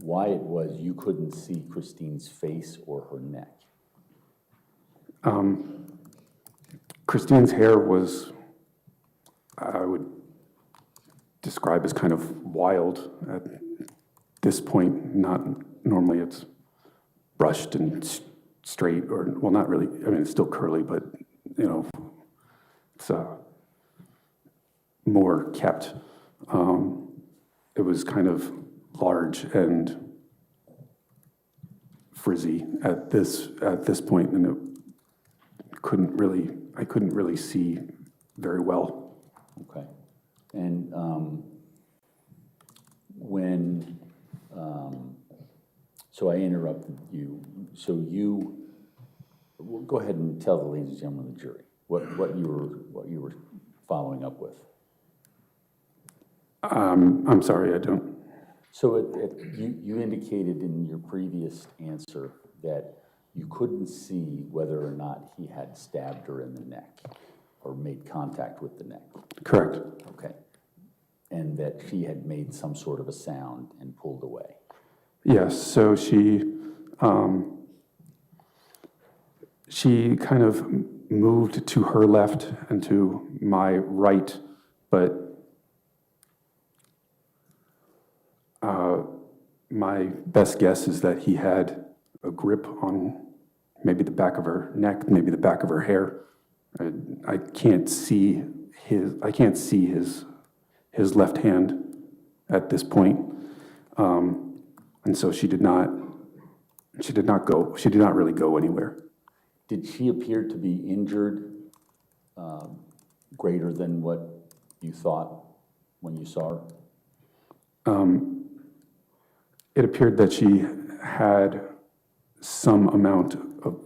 F: why it was you couldn't see Christine's face or her neck.
E: Christine's hair was, I would describe as kind of wild at this point. Not normally it's brushed and straight, or, well, not really. I mean, it's still curly, but, you know, it's more kept. It was kind of large and frizzy at this point, and I couldn't really see very well.
F: Okay. And so I interrupted you. So well, go ahead and tell the ladies and gentlemen of the jury what you were following up with.
E: I'm sorry, I don't.
F: So you indicated in your previous answer that you couldn't see whether or not he had stabbed her in the neck or made contact with the neck.
E: Correct.
F: Okay. And that she had made some sort of a sound and pulled away.
E: Yes, so she kind of moved to her left and to my right, but my best guess is that he had a grip on maybe the back of her neck, maybe the back of her hair. I can't see his left hand at this point, and so she did not really go anywhere.
F: Did she appear to be injured greater than what you thought when you saw her?
E: It appeared that she had some amount of,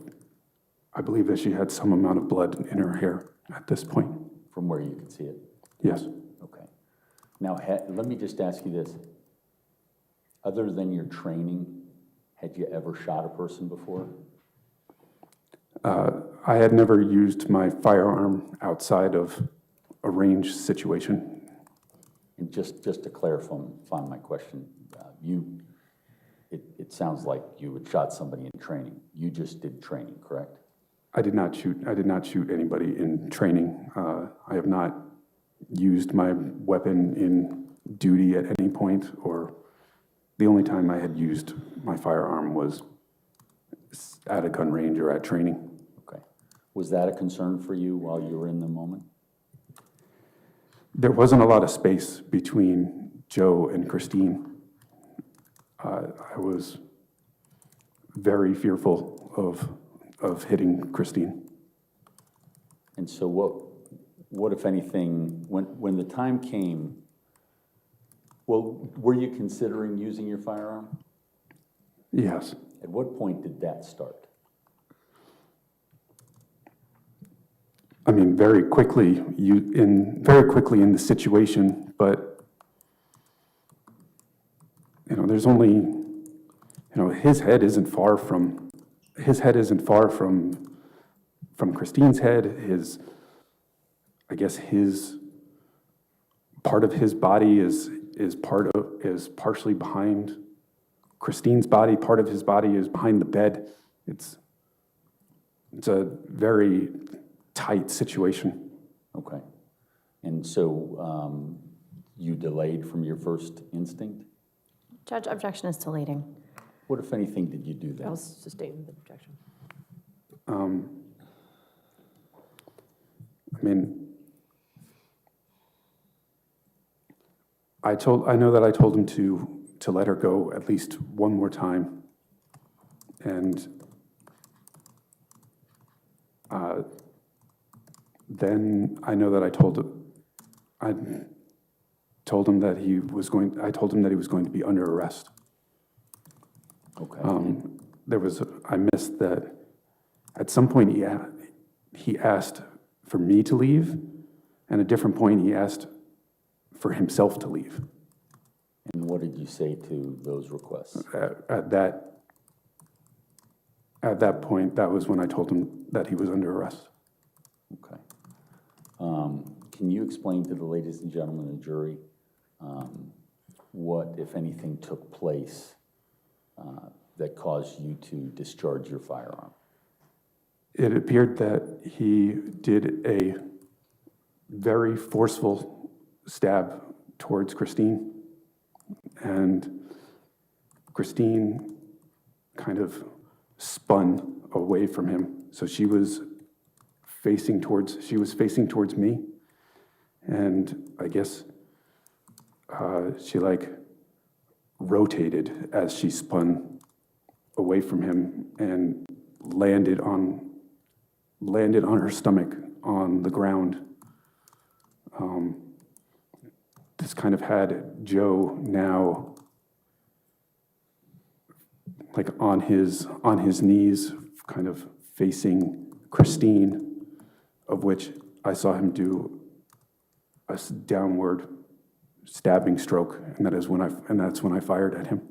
E: I believe that she had some amount of blood in her hair at this point.
F: From where you could see it?
E: Yes.
F: Okay. Now, let me just ask you this. Other than your training, had you ever shot a person before?
E: I had never used my firearm outside of a range situation.
F: And just to clarify my question, it sounds like you had shot somebody in training. You just did training, correct?
E: I did not shoot anybody in training. I have not used my weapon in duty at any point, or the only time I had used my firearm was at a gun range or at training.
F: Okay. Was that a concern for you while you were in the moment?
E: There wasn't a lot of space between Joe and Christine. I was very fearful of hitting Christine.
F: And so what if anything, when the time came, well, were you considering using your firearm?
E: Yes.
F: At what point did that start?
E: I mean, very quickly in the situation, but there's only, his head isn't far from Christine's head. I guess his part of his body is partially behind Christine's body. Part of his body is behind the bed. It's a very tight situation.
F: Okay. And so you delayed from your first instinct?
M: Judge, objection is to leading.
F: What, if anything, did you do then?
M: I'll sustain the objection.
E: I mean, I know that I told him to to let her go at least one more time. And then I know that I told him that he was going to be under arrest.
F: Okay.
E: I missed that at some point he asked for me to leave, and at a different point he asked for himself to leave.
F: And what did you say to those requests?
E: At that point, that was when I told him that he was under arrest.
F: Okay. Can you explain to the ladies and gentlemen of the jury what, if anything, took place that caused you to discharge your firearm?
E: It appeared that he did a very forceful stab towards Christine, and Christine kind of spun away from him. So she was facing towards me, and I guess she like rotated as she spun away from him and landed on her stomach on the ground. This kind of had Joe now like on his knees, kind of facing Christine, of which I saw him do a downward stabbing stroke, and that's when I fired at him.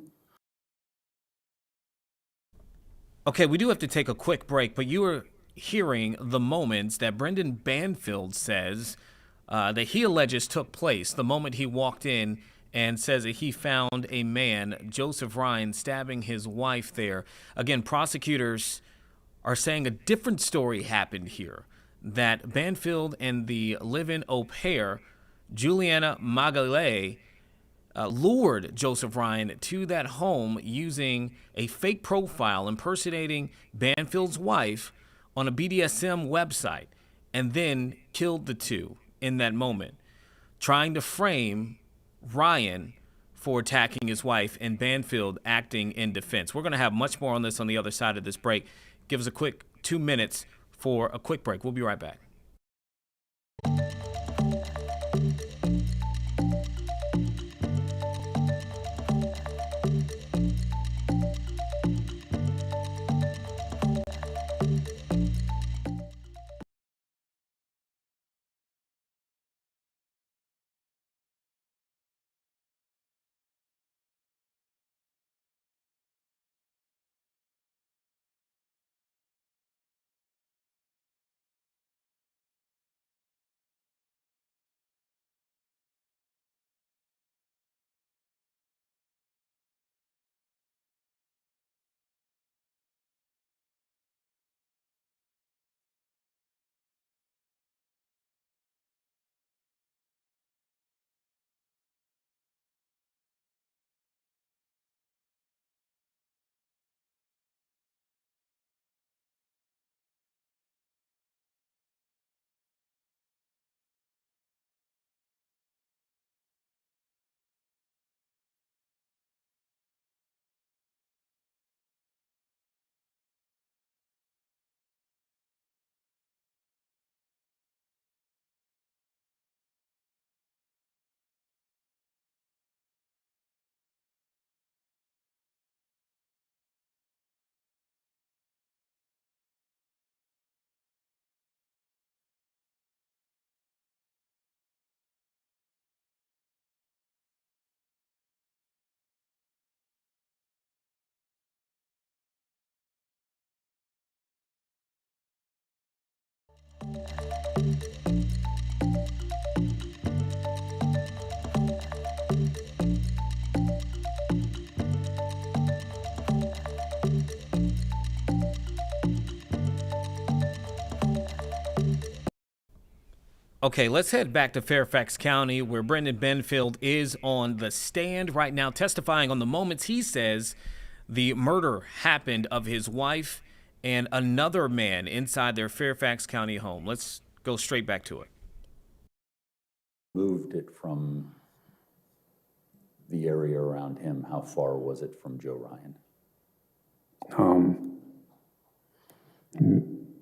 A: Okay, we do have to take a quick break, but you were hearing the moments that Brendan Banfield says that he alleges took place the moment he walked in and says that he found a man, Joseph Ryan, stabbing his wife there. Again, prosecutors are saying a different story happened here, that Banfield and the live-in au pair, Juliana Magalhaes, lured Joseph Ryan to that home using a fake profile impersonating Banfield's wife on a BDSM website, and then killed the two in that moment, trying to frame Ryan for attacking his wife and Banfield acting in defense. We're going to have much more on this on the other side of this break. Give us a quick 2 minutes for a quick break. We'll be right back. Okay, let's head back to Fairfax County, where Brendan Banfield is on the stand right now, testifying on the moments he says the murder happened of his wife and another man inside their Fairfax County home. Let's go straight back to it.
F: Moved it from the area around him, how far was it from Joe Ryan?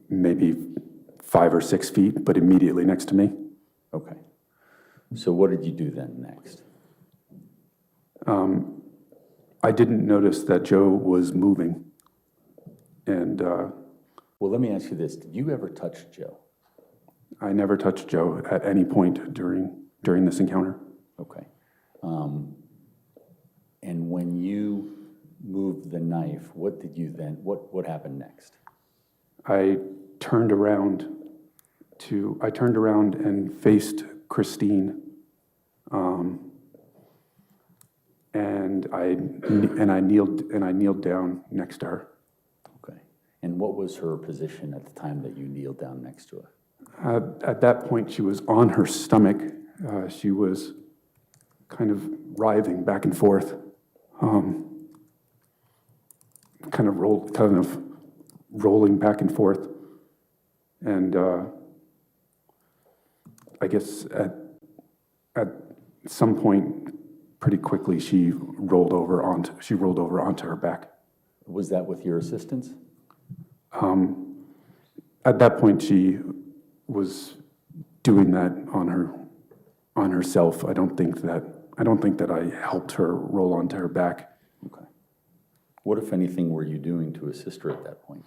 E: Maybe 5 or 6 feet, but immediately next to me.
F: Okay. So what did you do then next?
E: I didn't notice that Joe was moving. And
F: Well, let me ask you this. Did you ever touch Joe?
E: I never touched Joe at any point during this encounter.
F: Okay. And when you moved the knife, what did you then, what happened next?
E: I turned around and faced Christine, and I kneeled down next to her.
F: Okay. And what was her position at the time that you kneeled down next to her?
E: At that point, she was on her stomach. She was kind of writhing back and forth, kind of rolling back and forth. And I guess at some point, pretty quickly, she rolled over onto her back.
F: Was that with your assistance?
E: At that point, she was doing that on herself. I don't think that I helped her roll onto her back.
F: Okay. What, if anything, were you doing to assist her at that point?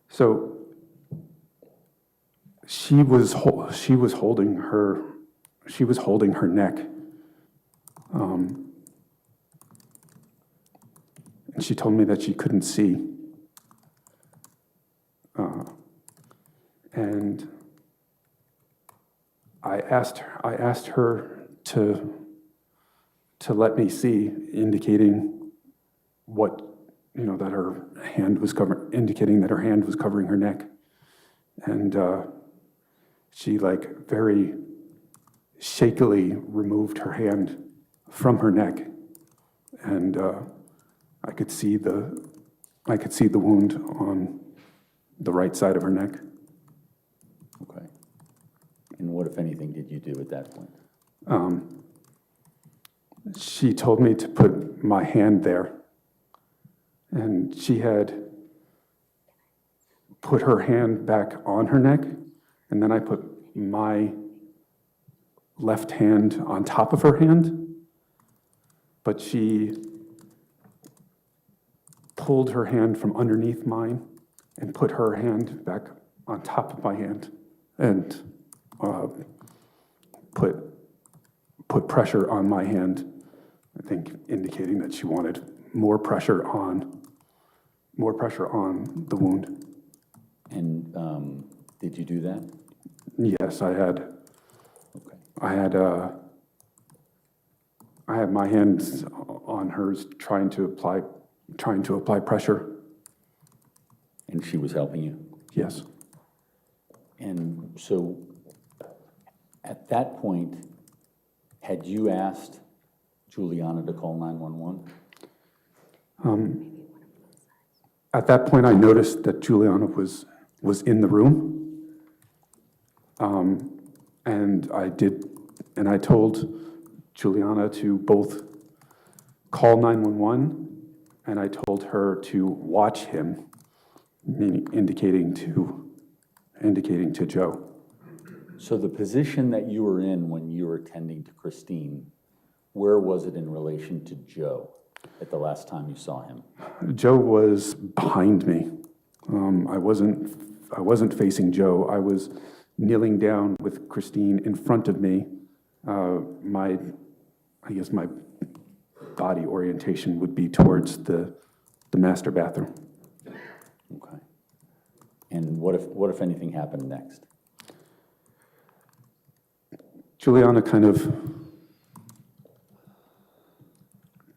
E: So she was holding her neck, and she told me that she couldn't see, and I asked her to let me see, indicating that her hand was covering her neck, and she very shakily removed her hand from her neck, and I could see the wound on the right side of her neck.
F: Okay. And what, if anything, did you do at that point?
E: She told me to put my hand there, and she had put her hand back on her neck, and then I put my left hand on top of her hand, but she pulled her hand from underneath mine and put her hand back on top of my hand and put pressure on my hand, I think indicating that she wanted more pressure on the wound.
F: And did you do that?
E: Yes, I had.
F: Okay.
E: I had my hands on hers, trying to apply pressure.
F: And she was helping you?
E: Yes.
F: And so at that point, had you asked Juliana to call 911?
E: At that point, I noticed that Juliana was in the room, and I told Juliana to both call 911, and I told her to watch him, meaning indicating to Joe.
F: So the position that you were in when you were attending to Christine, where was it in relation to Joe at the last time you saw him?
E: Joe was behind me. I wasn't facing Joe. I was kneeling down with Christine in front of me. I guess my body orientation would be towards the master bathroom.
F: Okay. And what if anything happened next?
E: Juliana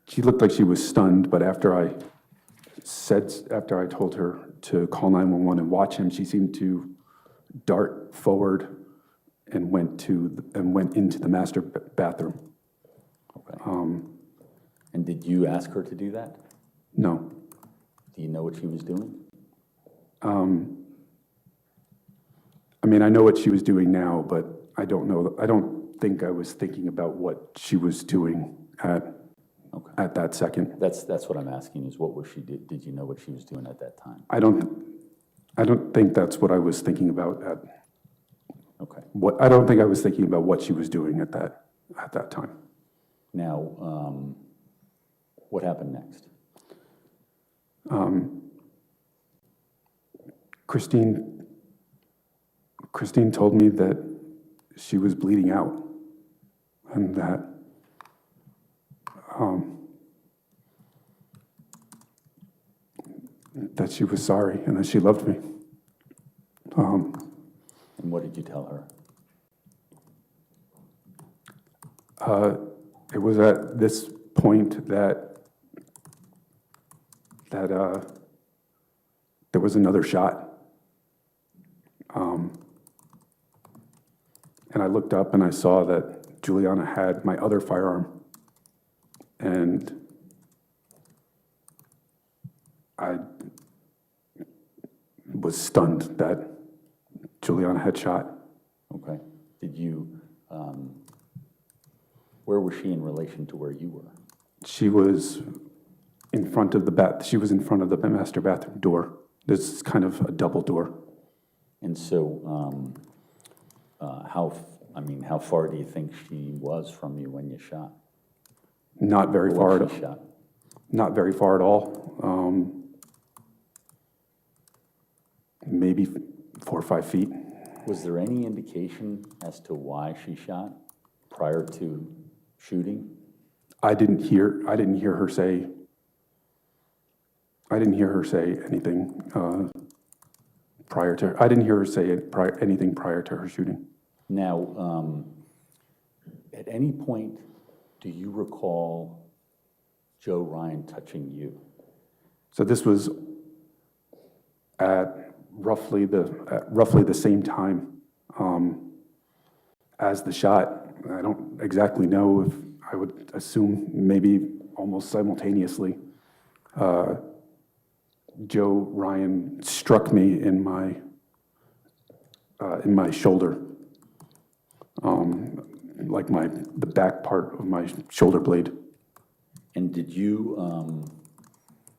E: she looked like she was stunned, but after I told her to call 911 and watch him, she seemed to dart forward and went into the master bathroom.
F: Okay. And did you ask her to do that?
E: No.
F: Do you know what she was doing?
E: I mean, I know what she was doing now, but I don't know. I don't think I was thinking about what she was doing at that second.
F: That's what I'm asking, is what was she did you know what she was doing at that time?
E: I don't think that's what I was thinking about
F: Okay.
E: I don't think I was thinking about what she was doing at that time.
F: Now, what happened next?
E: Christine told me that she was bleeding out and that she was sorry and that she loved me.
F: And what did you tell her?
E: It was at this point that there was another shot. And I looked up and I saw that Juliana had my other firearm. And I was stunned that Juliana had shot.
F: Okay. Did you, where was she in relation to where you were?
E: She was in front of the master bathroom door. This is kind of a double door.
F: And so, how far do you think she was from you when you shot?
E: Not very far at all.
F: Shot?
E: Not very far at all. Maybe 4 or 5 feet.
F: Was there any indication as to why she shot prior to shooting?
E: I didn't hear her say anything prior to. I didn't hear her say anything prior to her shooting.
F: Now, at any point, do you recall Joe Ryan touching you?
E: So this was at roughly the same time as the shot. I don't exactly know. If I would assume maybe almost simultaneously. Joe Ryan struck me in my shoulder, like the back part of my shoulder blade.
F: And did you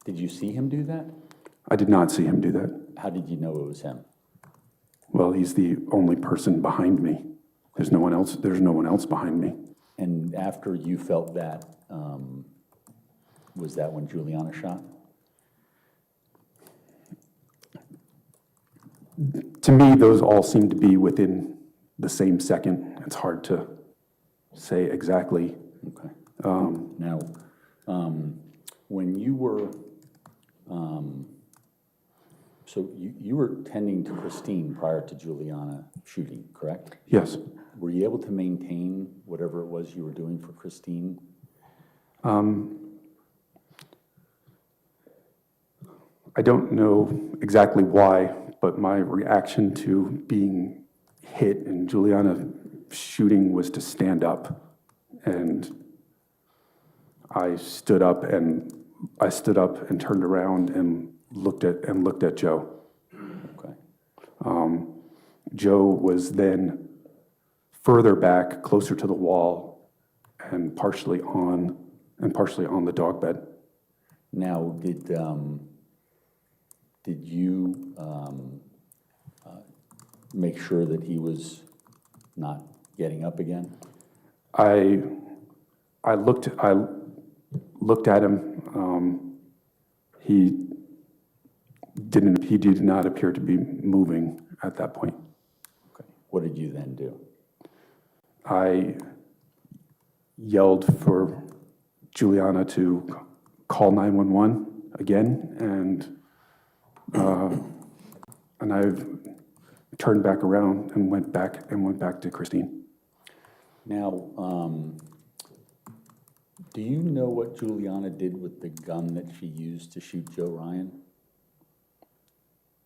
F: see him do that?
E: I did not see him do that.
F: How did you know it was him?
E: Well, he's the only person behind me. There's no one else. There's no one else behind me.
F: And after you felt that, was that when Juliana shot?
E: To me, those all seem to be within the same second. It's hard to say exactly.
F: Okay. Now, when you were, so you were tending to Christine prior to Juliana shooting, correct?
E: Yes.
F: Were you able to maintain whatever it was you were doing for Christine?
E: I don't know exactly why, but my reaction to being hit and Juliana shooting was to stand up, and I stood up and turned around and looked at Joe.
F: Okay.
E: Joe was then further back, closer to the wall, and partially on the dog bed.
F: Now, did you make sure that he was not getting up again?
E: I looked at him. He did not appear to be moving at that point.
F: Okay. What did you then do?
E: I yelled for Juliana to call 911 again, and I turned back around and went back to Christine.
F: Now, do you know what Juliana did with the gun that she used to shoot Joe Ryan?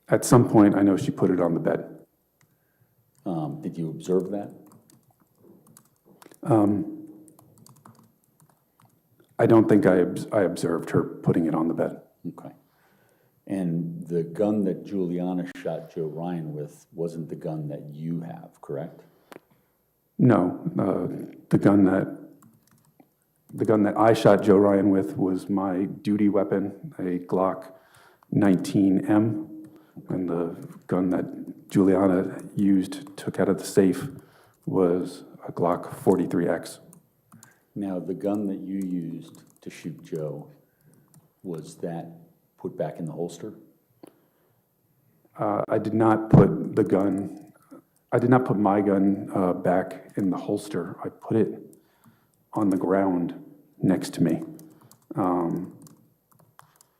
E: At some point, I know she put it on the bed.
F: Did you observe that?
E: I don't think I observed her putting it on the bed.
F: Okay. And the gun that Juliana shot Joe Ryan with wasn't the gun that you have, correct?
E: No, the gun that I shot Joe Ryan with was my duty weapon, a Glock 19M, and the gun that Juliana took out of the safe, was a Glock 43X.
F: Now, the gun that you used to shoot Joe, was that put back in the holster?
E: I did not put my gun back in the holster. I put it on the ground next to me.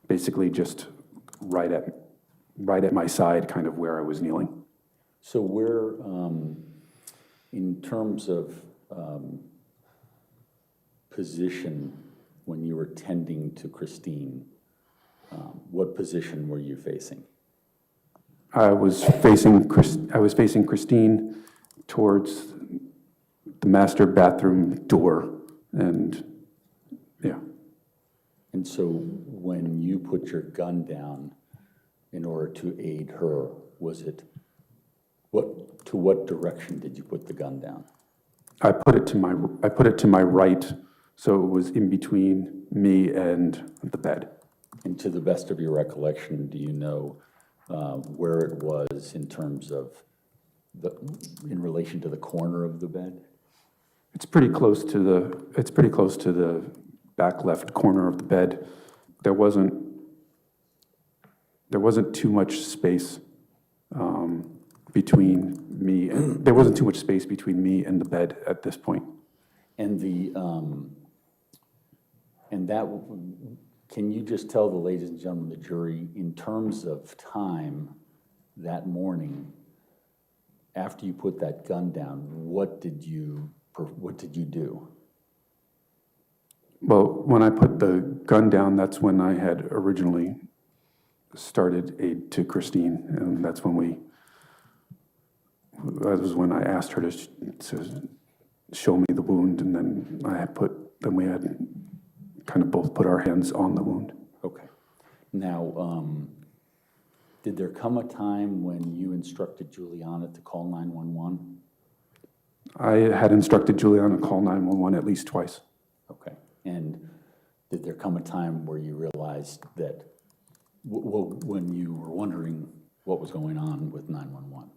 E: Basically just right at my side, kind of where I was kneeling.
F: So where, in terms of position, when you were tending to Christine, what position were you facing?
E: I was facing Christine towards the master bathroom door, and yeah.
F: And so when you put your gun down in order to aid her, to what direction did you put the gun down?
E: I put it to my right, so it was in between me and the bed.
F: And to the best of your recollection, do you know where it was in terms of in relation to the corner of the bed?
E: It's pretty close to the back left corner of the bed. There wasn't too much space between me and the bed at this point.
F: And can you just tell the ladies and gentlemen of the jury, in terms of time that morning, after you put that gun down, what did you do?
E: Well, when I put the gun down, that's when I had originally started aid to Christine, and that was when I asked her to show me the wound, and then we had kind of both put our hands on the wound.
F: Okay. Now, did there come a time when you instructed Juliana to call 911?
E: I had instructed Juliana to call 911 at least twice.
F: Okay. And did there come a time where you realized that, when you were wondering what was going on with 911?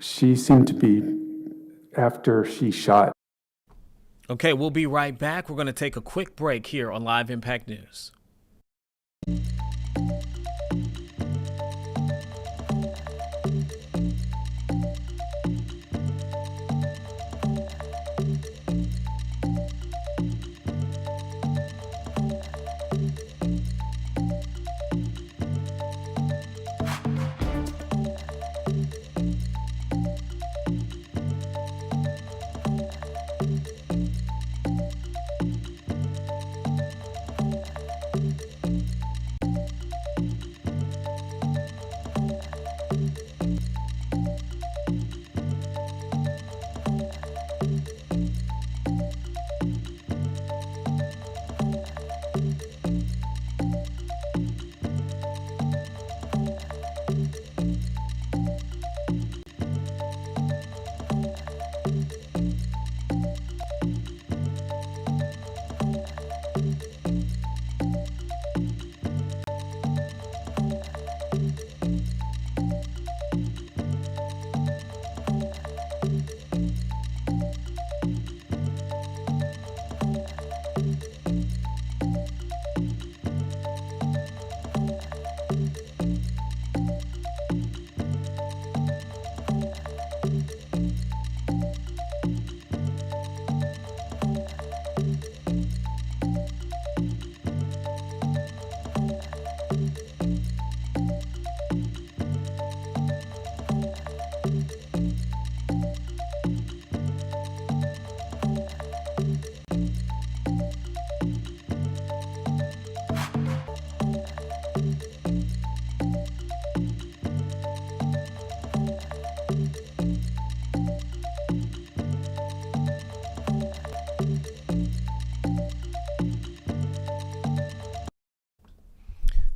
E: She seemed to be, after she shot.
A: Okay, we'll be right back. We're going to take a quick break here on Live Impact News.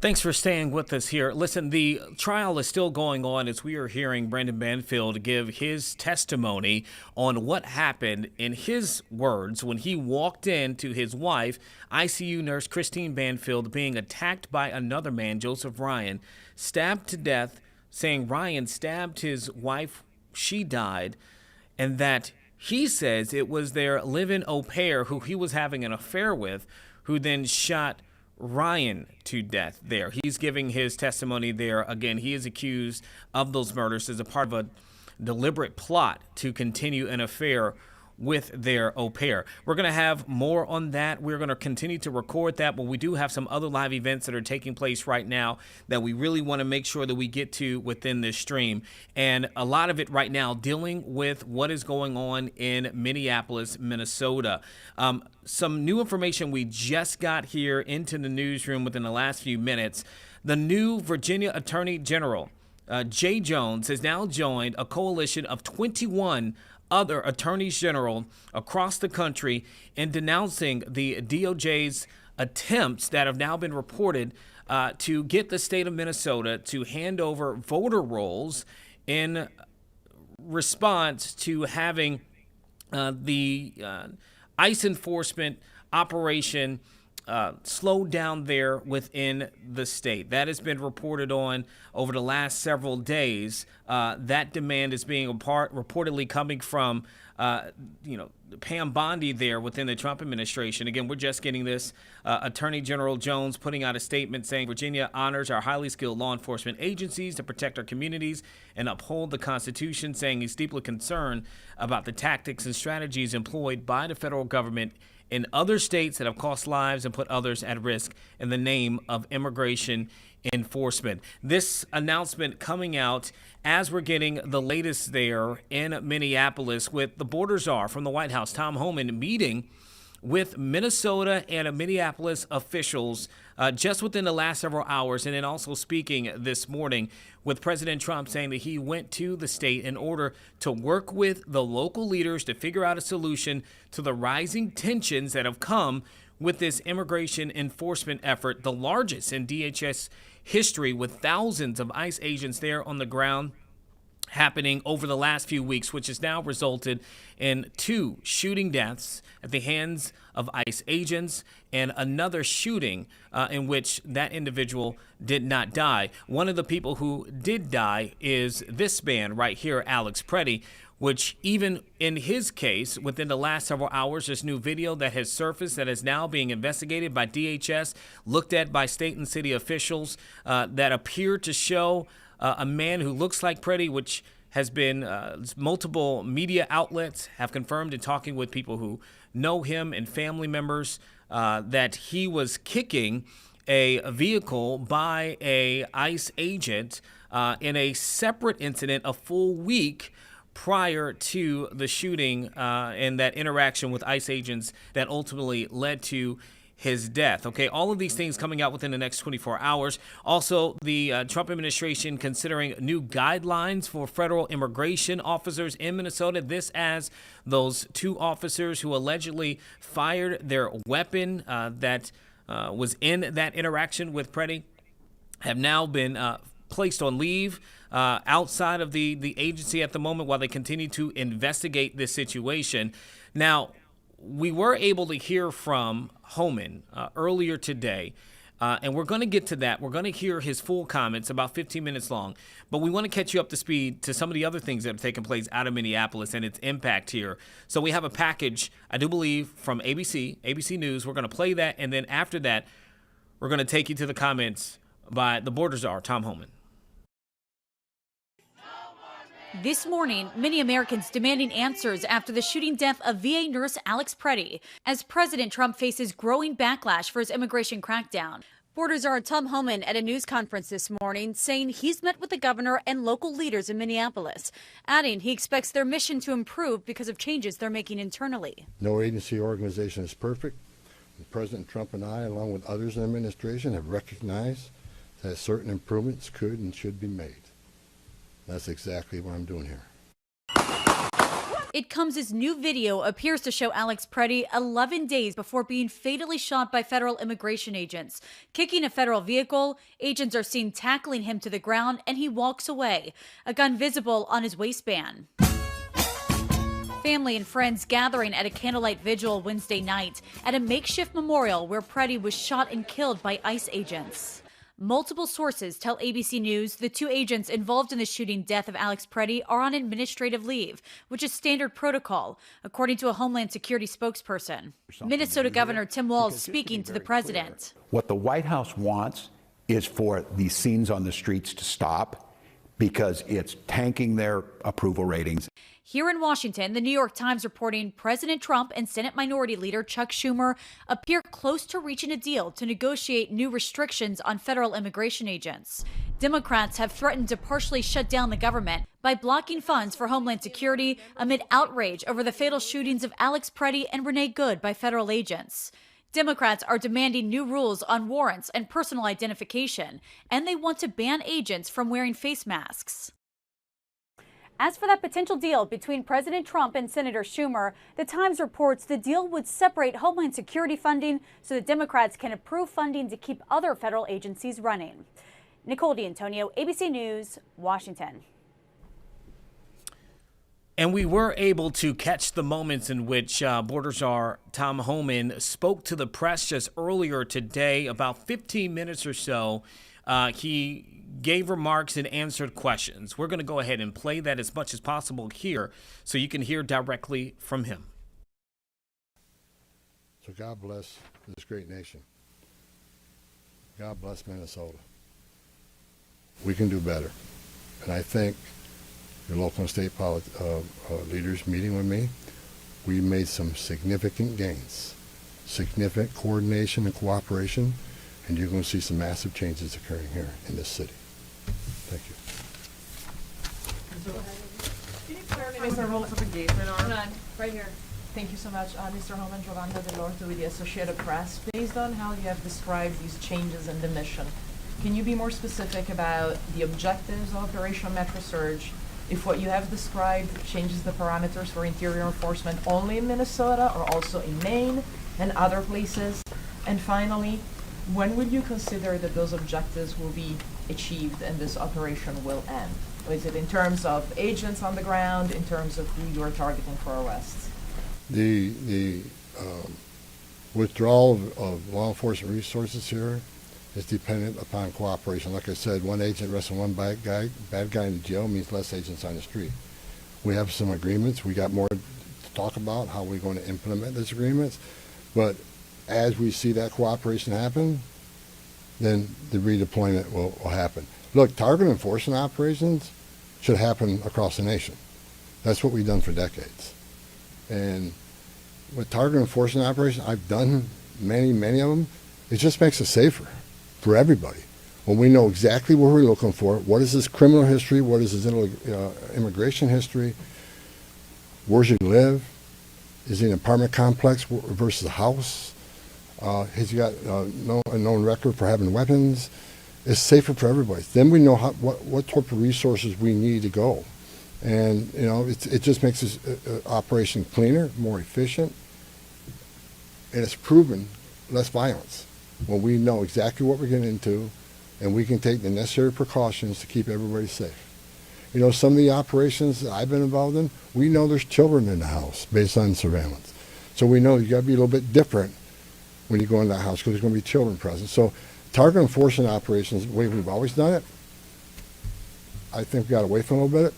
A: Thanks for staying with us here. Listen, the trial is still going on as we are hearing Brendan Banfield give his testimony on what happened, in his words, when he walked into his wife, ICU nurse Christine Banfield, being attacked by another man, Joseph Ryan, stabbed to death, saying Ryan stabbed his wife, she died, and that he says it was their live-in au pair who he was having an affair with, who then shot Ryan to death there. He's giving his testimony there. Again, he is accused of those murders as a part of a deliberate plot to continue an affair with their au pair. We're going to have more on that. We're going to continue to record that, but we do have some other live events that are taking place right now that we really want to make sure that we get to within this stream. And a lot of it right now dealing with what is going on in Minneapolis, Minnesota. Some new information we just got here into the newsroom within the last few minutes. The new Virginia Attorney General, Jay Jones, has now joined a coalition of 21 other attorneys general across the country in denouncing the DOJ's attempts that have now been reported to get the state of Minnesota to hand over voter rolls in response to having the ICE enforcement operation slowed down there within the state. That has been reported on over the last several days. That demand is being reportedly coming from, Pam Bondi there within the Trump administration. Again, we're just getting this. Attorney General Jones putting out a statement saying Virginia honors our highly skilled law enforcement agencies to protect our communities and uphold the Constitution, saying he's deeply concerned about the tactics and strategies employed by the federal government in other states that have cost lives and put others at risk in the name of immigration enforcement. This announcement coming out as we're getting the latest there in Minneapolis with the border czar from the White House, Tom Homan, meeting with Minnesota and Minneapolis officials just within the last several hours, and then also speaking this morning with President Trump saying that he went to the state in order to work with the local leaders to figure out a solution to the rising tensions that have come with this immigration enforcement effort, the largest in DHS history, with thousands of ICE agents there on the ground happening over the last few weeks, which has now resulted in 2 shooting deaths at the hands of ICE agents and another shooting in which that individual did not die. One of the people who did die is this man right here, Alex Preddy, which even in his case, within the last several hours, this new video that has surfaced that is now being investigated by DHS, looked at by state and city officials, that appear to show a man who looks like Preddy, which has been multiple media outlets have confirmed in talking with people who know him and family members that he was kicking a vehicle by a ICE agent in a separate incident a full week prior to the shooting and that interaction with ICE agents that ultimately led to his death. Okay, all of these things coming out within the next 24 hours. Also, the Trump administration considering new guidelines for federal immigration officers in Minnesota. This as those 2 officers who allegedly fired their weapon that was in that interaction with Preddy have now been placed on leave outside of the agency at the moment while they continue to investigate this situation. Now, we were able to hear from Homan earlier today, and we're going to get to that. We're going to hear his full comments, about 15 minutes long, but we want to catch you up to speed to some of the other things that have taken place out of Minneapolis and its impact here. So we have a package, I do believe, from ABC News. We're going to play that, and then after that, we're going to take you to the comments by the border czar, Tom Homan.
D: This morning, many Americans demanding answers after the shooting death of VA nurse Alex Preddy, as President Trump faces growing backlash for his immigration crackdown. Border czar Tom Homan at a news conference this morning saying he's met with the governor and local leaders in Minneapolis, adding he expects their mission to improve because of changes they're making internally.
N: No agency or organization is perfect. President Trump and I, along with others in the administration, have recognized that certain improvements could and should be made. That's exactly what I'm doing here.
C: It comes as new video appears to show Alex Preddy 11 days before being fatally shot by federal immigration agents. Kicking a federal vehicle, agents are seen tackling him to the ground and he walks away, a gun visible on his waistband. Family and friends gathering at a candlelight vigil Wednesday night at a makeshift memorial where Preddy was shot and killed by ICE agents. Multiple sources tell ABC News the two agents involved in the shooting death of Alex Preddy are on administrative leave, which is standard protocol, according to a Homeland Security spokesperson. Minnesota Governor Tim Walz speaking to the president.
O: What the White House wants is for these scenes on the streets to stop because it's tanking their approval ratings.
C: Here in Washington, the New York Times reporting President Trump and Senate Minority Leader Chuck Schumer appear close to reaching a deal to negotiate new restrictions on federal immigration agents. Democrats have threatened to partially shut down the government by blocking funds for Homeland Security amid outrage over the fatal shootings of Alex Preddy and Renee Good by federal agents. Democrats are demanding new rules on warrants and personal identification, and they want to ban agents from wearing face masks. As for that potential deal between President Trump and Senator Schumer, the Times reports the deal would separate Homeland Security funding so that Democrats can approve funding to keep other federal agencies running. Nicole D'Antonio, ABC News, Washington.
A: And we were able to catch the moments in which Border Czar Tom Homan spoke to the press just earlier today, about 15 minutes or so. He gave remarks and answered questions. We're going to go ahead and play that as much as possible here so you can hear directly from him.
N: So God bless this great nation. God bless Minnesota. We can do better. And I think your local and state leaders meeting with me, we made some significant gains, significant coordination and cooperation, and you're going to see some massive changes occurring here in this city. Thank you.
P: Can you clarify the rules of engagement are? Hold on, right here. Thank you so much, Mr. Homan. Giovanna Delorto with the Associated Press. Based on how you have described these changes in the mission, can you be more specific about the objectives of Operation Metro Surge? If what you have described changes the parameters for interior enforcement only in Minnesota or also in Maine and other places? And finally, when would you consider that those objectives will be achieved and this operation will end? Or is it in terms of agents on the ground, in terms of who you are targeting for arrests?
N: The withdrawal of law enforcement resources here is dependent upon cooperation. Like I said, one agent arresting one bad guy in the jail means less agents on the street. We have some agreements. We got more to talk about how we're going to implement those agreements. But as we see that cooperation happen, then the redeployment will happen. Look, target enforcement operations should happen across the nation. That's what we've done for decades. And with target enforcement operations, I've done many of them. It just makes it safer for everybody. When we know exactly what we're looking for, what is his criminal history, what is his immigration history, where's he live, is he in an apartment complex versus a house, has he got a known record for having weapons, it's safer for everybody. Then we know what type of resources we need to go. And it just makes this operation cleaner, more efficient, and it's proven less violence when we know exactly what we're getting into and we can take the necessary precautions to keep everybody safe. Some of the operations that I've been involved in, we know there's children in the house based on surveillance. So we know you got to be a little bit different when you go into the house because there's going to be children present. So target enforcement operations, the way we've always done it, I think we got away from a little bit.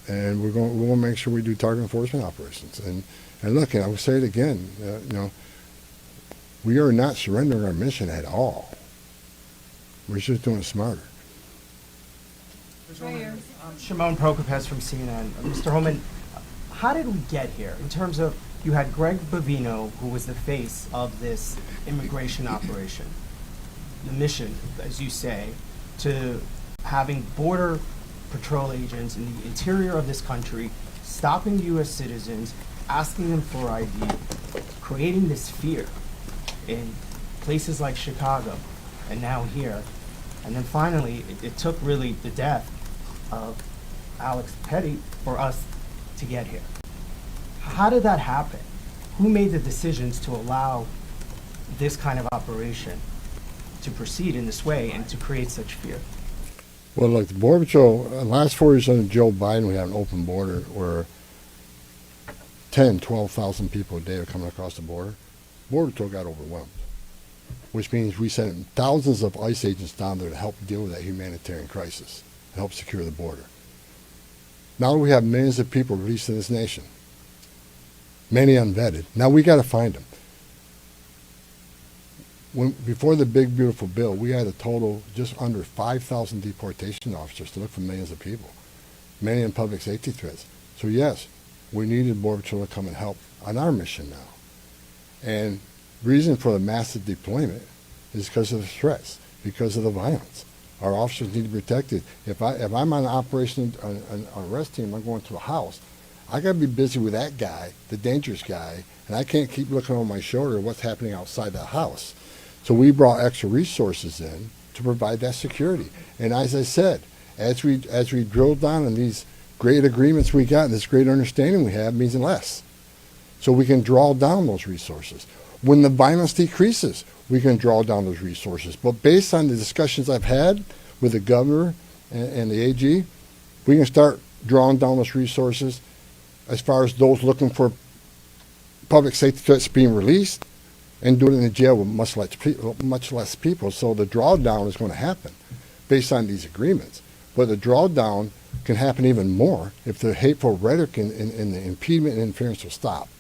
N: And we're going to make sure we do target enforcement operations. And look, and I will say it again, we are not surrendering our mission at all. We're just doing it smarter.
Q: Shimon Prokopez from CNN. Mr. Homan, how did we get here in terms of you had Greg Bovino, who was the face of this immigration operation, the mission, as you say, to having border patrol agents in the interior of this country, stopping U.S. citizens, asking them for ID, creating this fear in places like Chicago and now here. And then finally, it took really the death of Alex Preddy for us to get here. How did that happen? Who made the decisions to allow this kind of operation to proceed in this way and to create such fear?
N: Well, look, the Border Patrol, last 4 years under Joe Biden, we had an open border where 10, 12,000 people a day are coming across the border. Border Patrol got overwhelmed, which means we sent thousands of ICE agents down there to help deal with that humanitarian crisis, to help secure the border. Now we have millions of people released in this nation, many unvetted. Now we got to find them. Before the big, beautiful bill, we had a total just under 5,000 deportation officers to look for millions of people, many in public safety threats. So yes, we needed Border Patrol to come and help on our mission now. And reason for the massive deployment is because of the threats, because of the violence. Our officers need to be protected. If I'm on an operation, an arrest team, I'm going to a house, I got to be busy with that guy, the dangerous guy, and I can't keep looking over my shoulder at what's happening outside that house. So we brought extra resources in to provide that security. And as I said, as we drill down on these great agreements we got and this great understanding we have means less. So we can draw down those resources. When the violence decreases, we can draw down those resources. But based on the discussions I've had with the governor and the AG, we can start drawing down those resources as far as those looking for public safety threats being released, and do it in the jail with much less people. So the drawdown is going to happen based on these agreements. But the drawdown can happen even more if the hateful rhetoric and the impediment and interference will stop.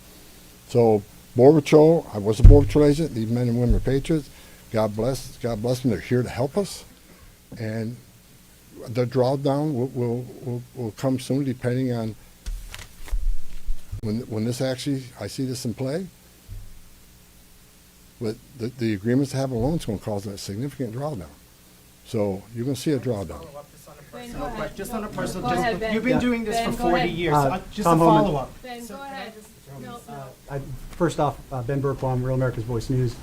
N: So Border Patrol, I was a Border Patrol agent. These men and women are patriots. God bless them. They're here to help us. And the drawdown will come soon, depending on when this actually, I see this in play. But the agreements to have alone is going to cause a significant drawdown. So you're going to see a drawdown.
Q: Just on a personal, you've been doing this for 40 years. Just a
G: Tom
Q: follow-up.
L: Ben, go ahead. No.
G: First off, Ben Berkbaum, Real America's Voice News.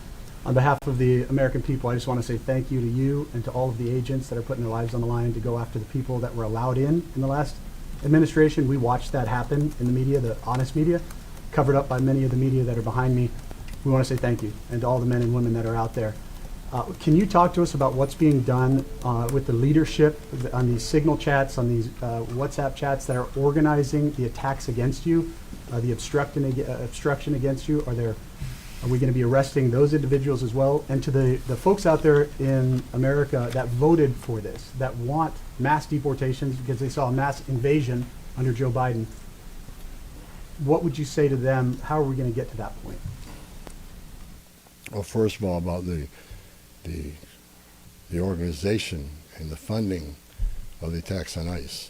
G: On behalf of the American people, I just want to say thank you to you and to all of the agents that are putting their lives on the line to go after the people that were allowed in the last administration. We watched that happen in the media, the honest media, covered up by many of the media that are behind me. We want to say thank you, and to all the men and women that are out there. Can you talk to us about what's being done with the leadership on these signal chats, on these WhatsApp chats that are organizing the attacks against you, the obstruction against you? Are we going to be arresting those individuals as well? And to the folks out there in America that voted for this, that want mass deportations because they saw a mass invasion under Joe Biden, what would you say to them? How are we going to get to that point?
N: Well, first of all, about the organization and the funding of the attacks on ICE.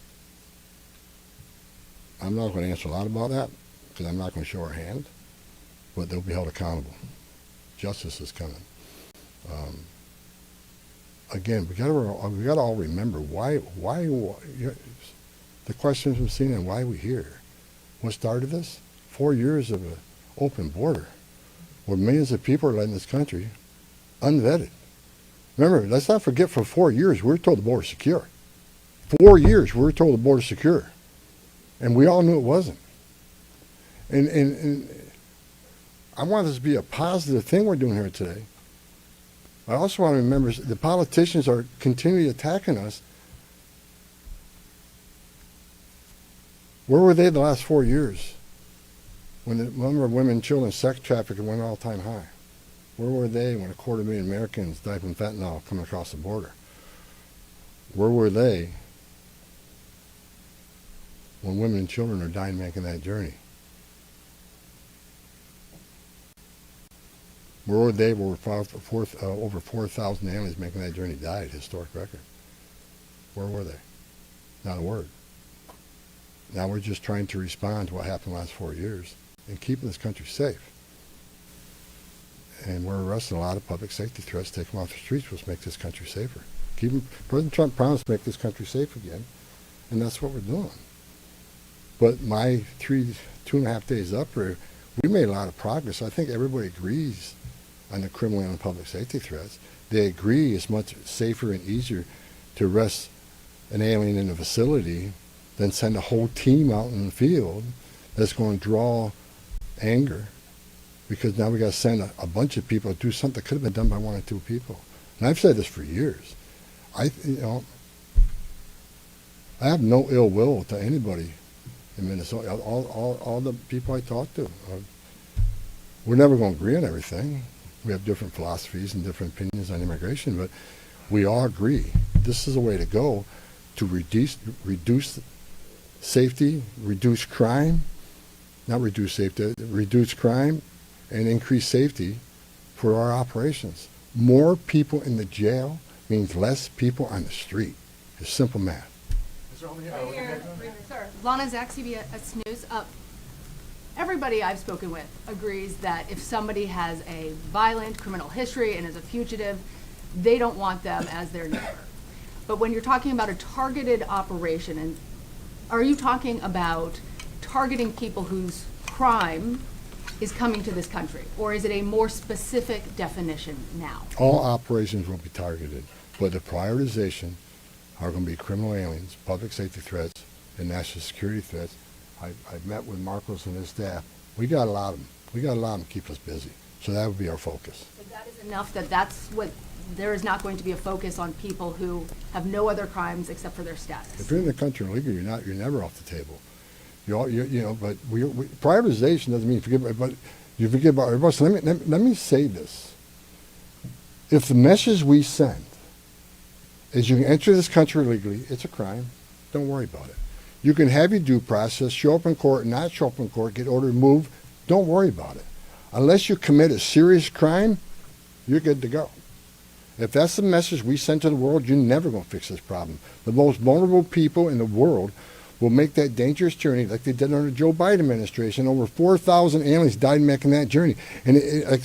N: I'm not going to answer a lot about that because I'm not going to show our hand, but they'll be held accountable. Justice is coming. Again, we got to all remember why the questions from CNN, why are we here? What started this? 4 years of an open border, where millions of people are in this country unvetted. Remember, let's not forget, for 4 years we were told the border secure. 4 years we were told the border secure, and we all knew it wasn't. And I want this to be a positive thing we're doing here today. I also want to remember the politicians are continually attacking us. Where were they the last 4 years when the number of women, children, sex trafficking went all-time high? Where were they when 250,000 Americans died from fentanyl coming across the border? Where were they when women and children are dying making that journey? Where were they when over 4,000 families making that journey died? Historic record. Where were they? Not a word. Now we're just trying to respond to what happened the last 4 years and keeping this country safe. And we're arresting a lot of public safety threats, take them off the streets, which make this country safer. President Trump promised to make this country safe again, and that's what we're doing. But my 2.5 days up here, we made a lot of progress. I think everybody agrees on the criminal and public safety threats. They agree it's much safer and easier to arrest an alien in a facility than send a whole team out in the field that's going to draw anger, because now we got to send a bunch of people to do something that could have been done by one or two people. And I've said this for years. I have no ill will to anybody in Minnesota. All the people I talk to, we're never going to agree on everything. We have different philosophies and different opinions on immigration, but we all agree this is a way to go to reduce safety, reduce crime, not reduce safety, reduce crime and increase safety for our operations. More people in the jail means less people on the street. It's simple math.
L: Sir, Lana Zach, CBS News. Everybody I've spoken with agrees that if somebody has a violent criminal history and is a fugitive, they don't want them as their neighbor. But when you're talking about a targeted operation, and are you talking about targeting people whose crime is coming to this country, or is it a more specific definition now?
N: All operations will be targeted, but the prioritization are going to be criminal aliens, public safety threats, and national security threats. I've met with Marcos and his staff. We got a lot of them. We got a lot of them to keep us busy. So that would be our focus.
L: So that is enough that's what, there is not going to be a focus on people who have no other crimes except for their status.
N: If you're in the country illegally, you're never off the table. But prioritization doesn't mean you forget about everybody. So let me say this. If the message we send is you can enter this country illegally, it's a crime, don't worry about it. You can have your due process, show up in court, not show up in court, get ordered removed, don't worry about it. Unless you commit a serious crime, you're good to go. If that's the message we send to the world, you're never going to fix this problem. The most vulnerable people in the world will make that dangerous journey like they did under the Joe Biden administration. Over 4,000 aliens died making that journey. And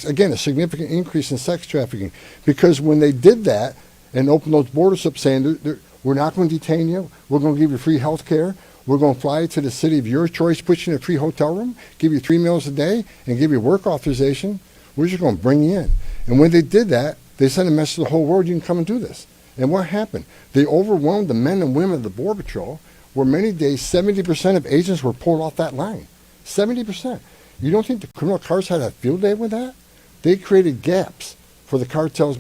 N: again, a significant increase in sex trafficking. Because when they did that and opened those borders up saying, we're not going to detain you, we're going to give you free health care, we're going to fly you to the city of your choice, put you in a free hotel room, give you 3 meals a day, and give you work authorization, we're just going to bring you in. And when they did that, they sent a message to the whole world, you can come and do this. And what happened? They overwhelmed the men and women of the Border Patrol, where many days 70% of agents were pulled off that line. 70%. You don't think the criminal cars had a field day with that? They created gaps for the cartels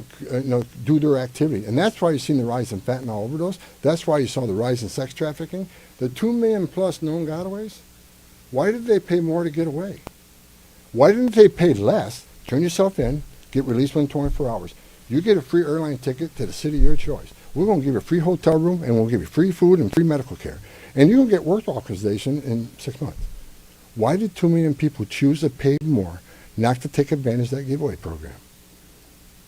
N: do their activity. And that's why you've seen the rise in fentanyl overdose. That's why you saw the rise in sex trafficking. The 2 million plus known gotaways, why did they pay more to get away? Why didn't they pay less, turn yourself in, get released within 24 hours? You get a free airline ticket to the city of your choice. We're going to give you a free hotel room, and we'll give you free food and free medical care. And you're going to get work authorization in 6 months. Why did 2 million people choose to pay more not to take advantage of that giveaway program?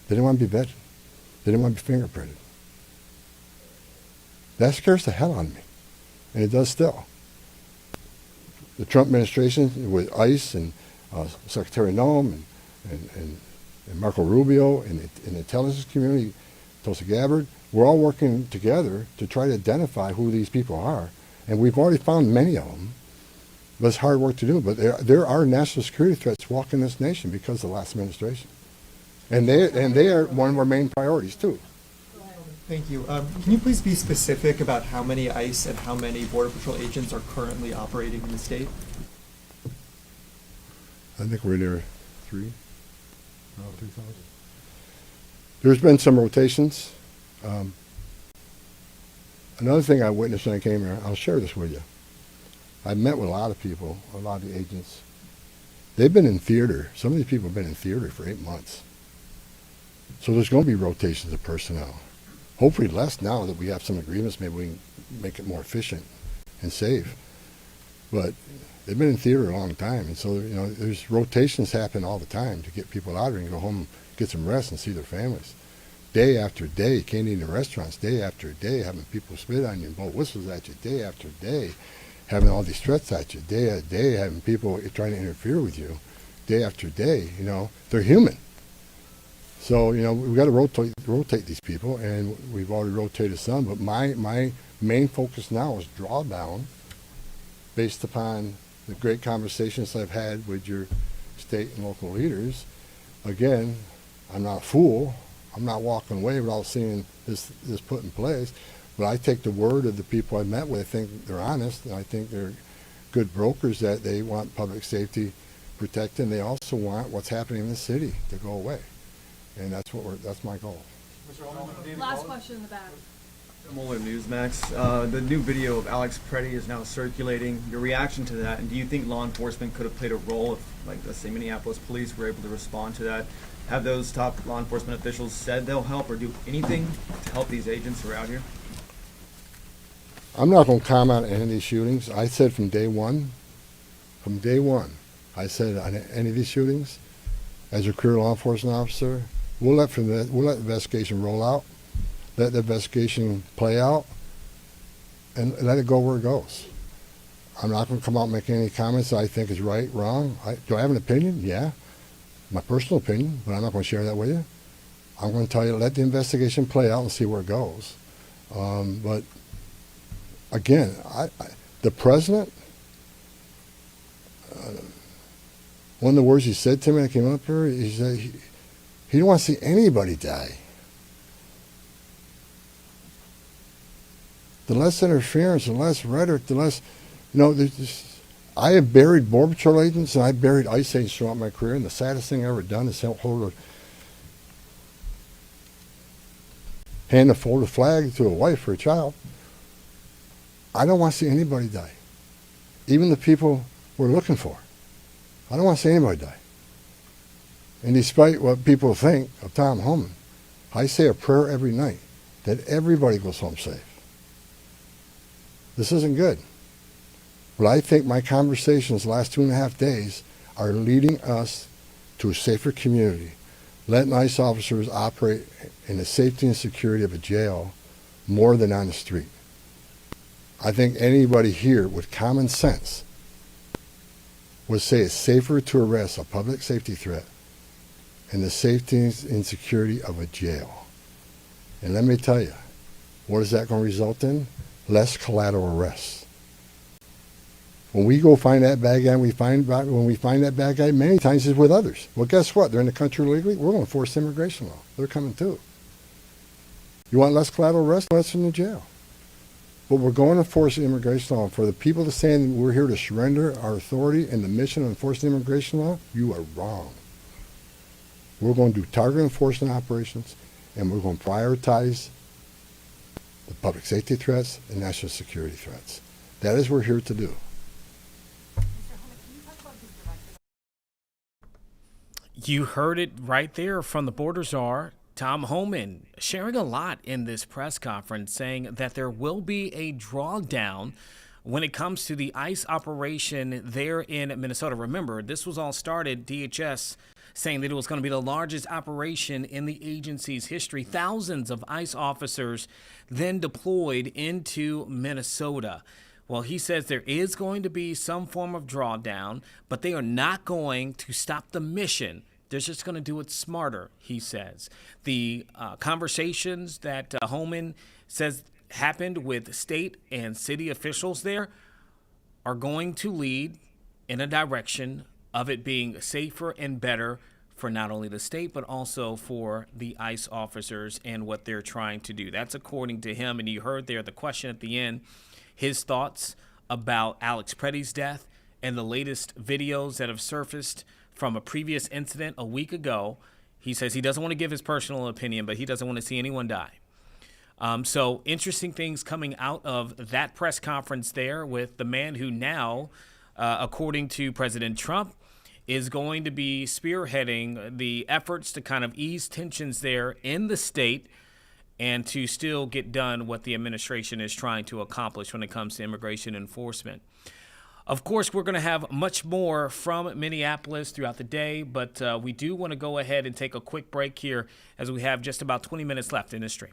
N: They didn't want to be vetted. They didn't want to be fingerprinted. That scares the hell out of me. And it does still. The Trump administration with ICE and Secretary Noem and Marco Rubio and the intelligence community, Tulsi Gabbard, we're all working together to try to identify who these people are. And we've already found many of them. But it's hard work to do. But there are national security threats walking this nation because of the last administration. And they are one of our main priorities, too.
R: Thank you. Can you please be specific about how many ICE and how many Border Patrol agents are currently operating in the state?
N: I think we're near 3,000. There's been some rotations. Another thing I witnessed when I came here, I'll share this with you. I met with a lot of people, a lot of the agents. They've been in theater. Some of these people have been in theater for 8 months. So there's going to be rotations of personnel. Hopefully less now that we have some agreements. Maybe we can make it more efficient and safe. But they've been in theater a long time. And so, there's rotations happen all the time to get people out here and go home, get some rest and see their families. Day after day, you can't eat in restaurants. Day after day, having people spit on you and blow whistles at you. Day after day, having all these threats at you. Day after day, having people trying to interfere with you. Day after day, they're human. So, we've got to rotate these people, and we've already rotated some. But my main focus now is drawdown based upon the great conversations I've had with your state and local leaders. Again, I'm not a fool. I'm not walking away without seeing this put in place. But I take the word of the people I met with. I think they're honest, and I think they're good brokers, that they want public safety protected, and they also want what's happening in the city to go away. And that's my goal.
L: Last question in the back.
R: Muller Newsmax. The new video of Alex Preddy is now circulating. Your reaction to that, and do you think law enforcement could have played a role if, like, let's say Minneapolis police were able to respond to that? Have those top law enforcement officials said they'll help or do anything to help these agents who are out here?
N: I'm not going to comment on any of these shootings. I said from day one, I said on any of these shootings, as a career law enforcement officer, we'll let the investigation roll out, let the investigation play out, and let it go where it goes. I'm not going to come out and make any comments that I think is right, wrong. Do I have an opinion? Yeah, my personal opinion, but I'm not going to share that with you. I'm going to tell you, let the investigation play out and see where it goes. But again, the president, one of the words he said to me when I came up here, he said he didn't want to see anybody die. The less interference, the less rhetoric, the less, I have buried Border Patrol agents and I buried ICE agents throughout my career, and the saddest thing I've ever done is hold hand a folded flag to a wife or a child. I don't want to see anybody die, even the people we're looking for. I don't want to see anybody die. And despite what people think of Tom Homan, I say a prayer every night that everybody goes home safe. This isn't good. But I think my conversations the last 2.5 days are leading us to a safer community. Letting ICE officers operate in the safety and security of a jail more than on the street. I think anybody here with common sense would say it's safer to arrest a public safety threat in the safety and security of a jail. And let me tell you, what is that going to result in? Less collateral arrests. When we go find that bad guy, when we find that bad guy, many times it's with others. Well, guess what? They're in the country illegally. We're going to enforce immigration law. They're coming too. You want less collateral arrest? Less in the jail. But we're going to enforce immigration law. For the people to say we're here to surrender our authority and the mission of enforcing immigration law, you are wrong. We're going to do target enforcement operations, and we're going to prioritize the public safety threats and national security threats. That is what we're here to do.
A: You heard it right there from the border czar, Tom Homan, sharing a lot in this press conference, saying that there will be a drawdown when it comes to the ICE operation there in Minnesota. Remember, this was all started, DHS saying that it was going to be the largest operation in the agency's history. Thousands of ICE officers then deployed into Minnesota. Well, he says there is going to be some form of drawdown, but they are not going to stop the mission. They're just going to do it smarter, he says. The conversations that Homan says happened with state and city officials there are going to lead in a direction of it being safer and better for not only the state, but also for the ICE officers and what they're trying to do. That's according to him. And you heard there the question at the end, his thoughts about Alex Preddy's death and the latest videos that have surfaced from a previous incident a week ago. He says he doesn't want to give his personal opinion, but he doesn't want to see anyone die. So interesting things coming out of that press conference there with the man who now, according to President Trump, is going to be spearheading the efforts to kind of ease tensions there in the state and to still get done what the administration is trying to accomplish when it comes to immigration enforcement. Of course, we're going to have much more from Minneapolis throughout the day, but we do want to go ahead and take a quick break here as we have just about 20 minutes left in the stream.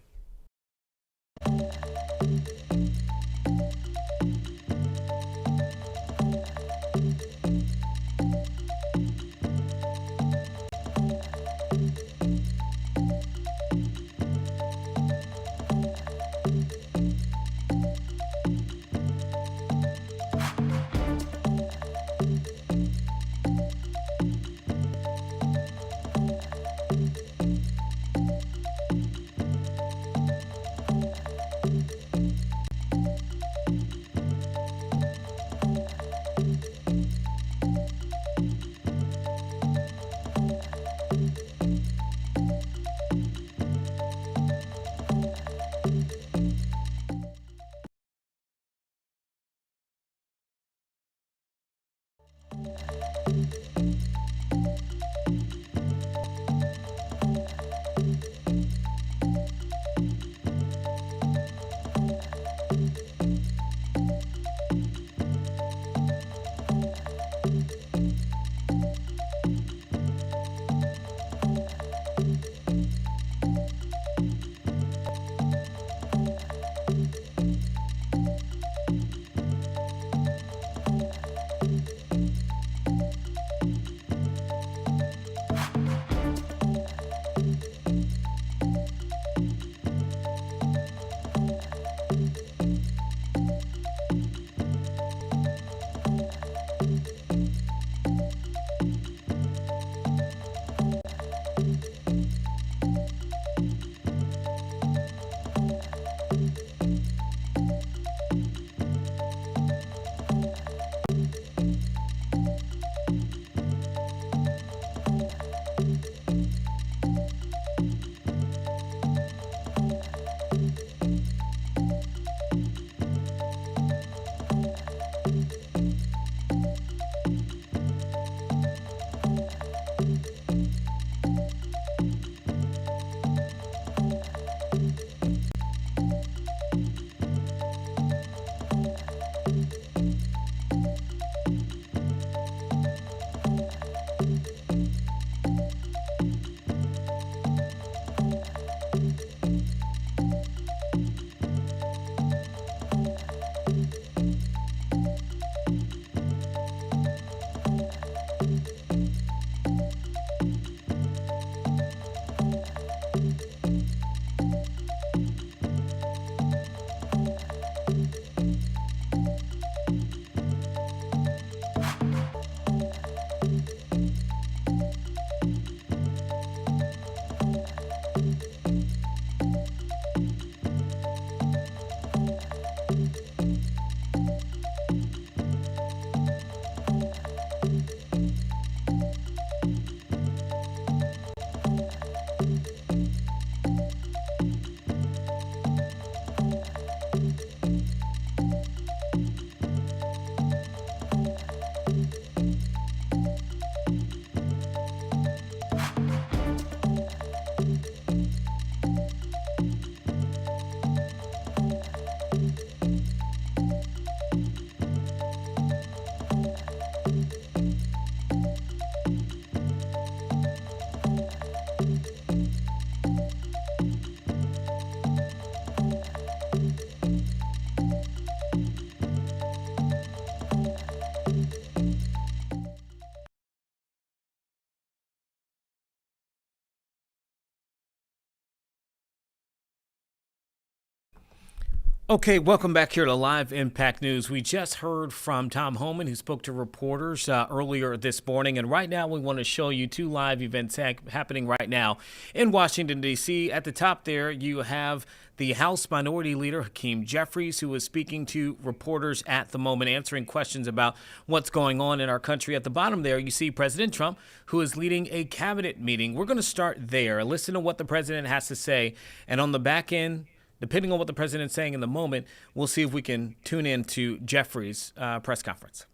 A: Okay, welcome back here to Live Impact News. We just heard from Tom Homan, who spoke to reporters earlier this morning. And right now, we want to show you two live events happening right now in Washington, D.C. At the top there, you have the House Minority Leader, Hakeem Jeffries, who is speaking to reporters at the moment, answering questions about what's going on in our country. At the bottom there, you see President Trump, who is leading a cabinet meeting. We're going to start there, listen to what the president has to say. And on the back end, depending on what the president's saying in the moment, we'll see if we can tune in to Jeffries' press conference.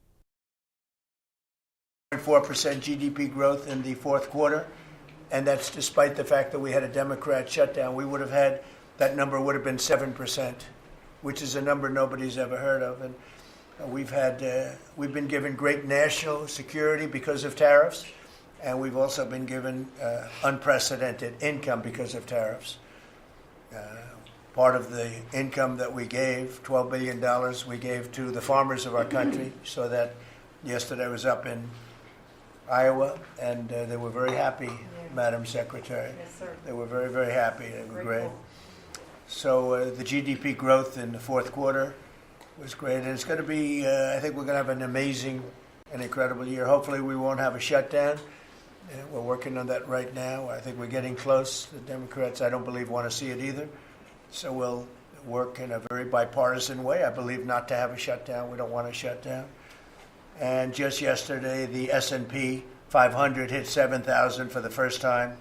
S: 4% GDP growth in the fourth quarter, and that's despite the fact that we had a Democrat shutdown. We would have had, that number would have been 7%, which is a number nobody's ever heard of. And we've been given great national security because of tariffs, and we've also been given unprecedented income because of tariffs. Part of the income that we gave, $12 billion, we gave to the farmers of our country. So that yesterday I was up in Iowa, and they were very happy, Madam Secretary.
H: Yes, sir.
S: They were very, very happy. They were great. So the GDP growth in the fourth quarter was great. And it's going to be, I think we're going to have an amazing and incredible year. Hopefully we won't have a shutdown. We're working on that right now. I think we're getting close. The Democrats, I don't believe, want to see it either. So we'll work in a very bipartisan way. I believe not to have a shutdown. We don't want a shutdown. And just yesterday, the S&P 500 hit 7,000 for the first time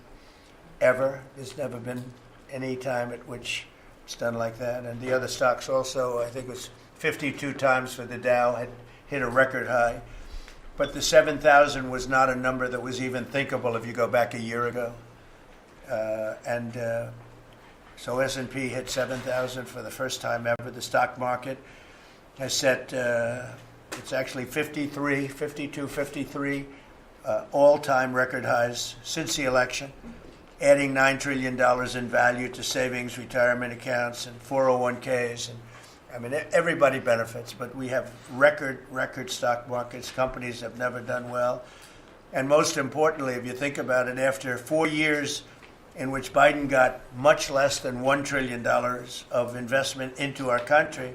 S: ever. There's never been any time at which it's done like that. And the other stocks also, I think it was 52 times for the Dow, had hit a record high. but the 7,000 was not a number that was even thinkable if you go back a year ago. So S&P hit 7,000 for the first time ever. The stock market has set, it's actually 52, 53 all-time record highs since the election, adding $9 trillion in value to savings, retirement accounts, and 401ks. And I mean, everybody benefits, but we have record stock markets. Companies have never done well. And most importantly, if you think about it, after 4 years in which Biden got much less than $1 trillion of investment into our country,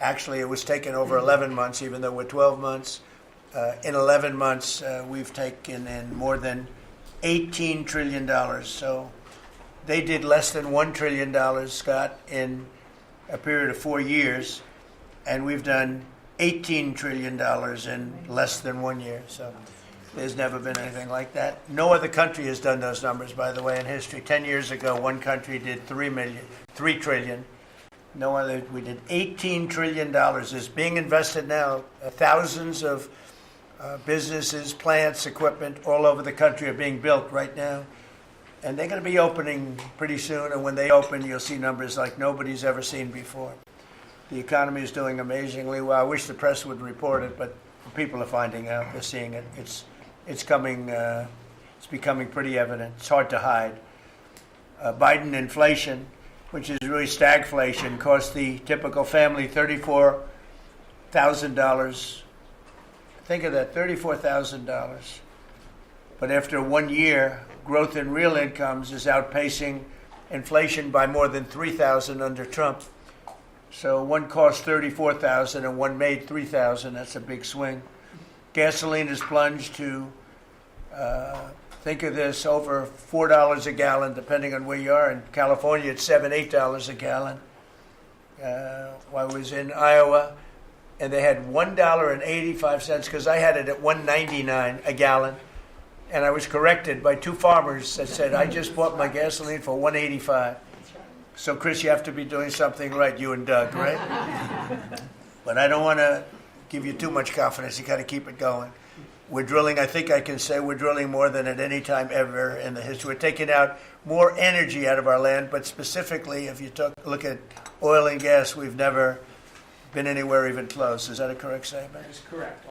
S: actually it was taken over 11 months, even though we're 12 months. In 11 months, we've taken in more than $18 trillion. So they did less than $1 trillion, Scott, in a period of 4 years, and we've done $18 trillion in less than 1 year. So there's never been anything like that. No other country has done those numbers, by the way, in history. 10 years ago, one country did $3 trillion. No other. We did $18 trillion. Is being invested now. Thousands of businesses, plants, equipment all over the country are being built right now. And they're going to be opening pretty soon. And when they open, you'll see numbers like nobody's ever seen before. The economy is doing amazingly well. I wish the press would report it, but people are finding out. They're seeing it. It's coming. It's becoming pretty evident. It's hard to hide. Biden inflation, which is really stagflation, cost the typical family $34,000. Think of that, $34,000. But after 1 year, growth in real incomes is outpacing inflation by more than $3,000 under Trump. So one cost $34,000 and one made $3,000. That's a big swing. Gasoline has plunged to, think of this, over $4 a gallon, depending on where you are. In California, it's $7, $8 a gallon. I was in Iowa, and they had $1.85, because I had it at $1.99 a gallon. And I was corrected by two farmers that said, I just bought my gasoline for $1.85. So, Chris, you have to be doing something right, you and Doug, right? But I don't want to give you too much confidence. You got to keep it going. We're drilling, I think I can say we're drilling more than at any time ever in the history. We're taking out more energy out of our land, but specifically, if you look at oil and gas, we've never been anywhere even close. Is that a correct statement?
A: That is correct.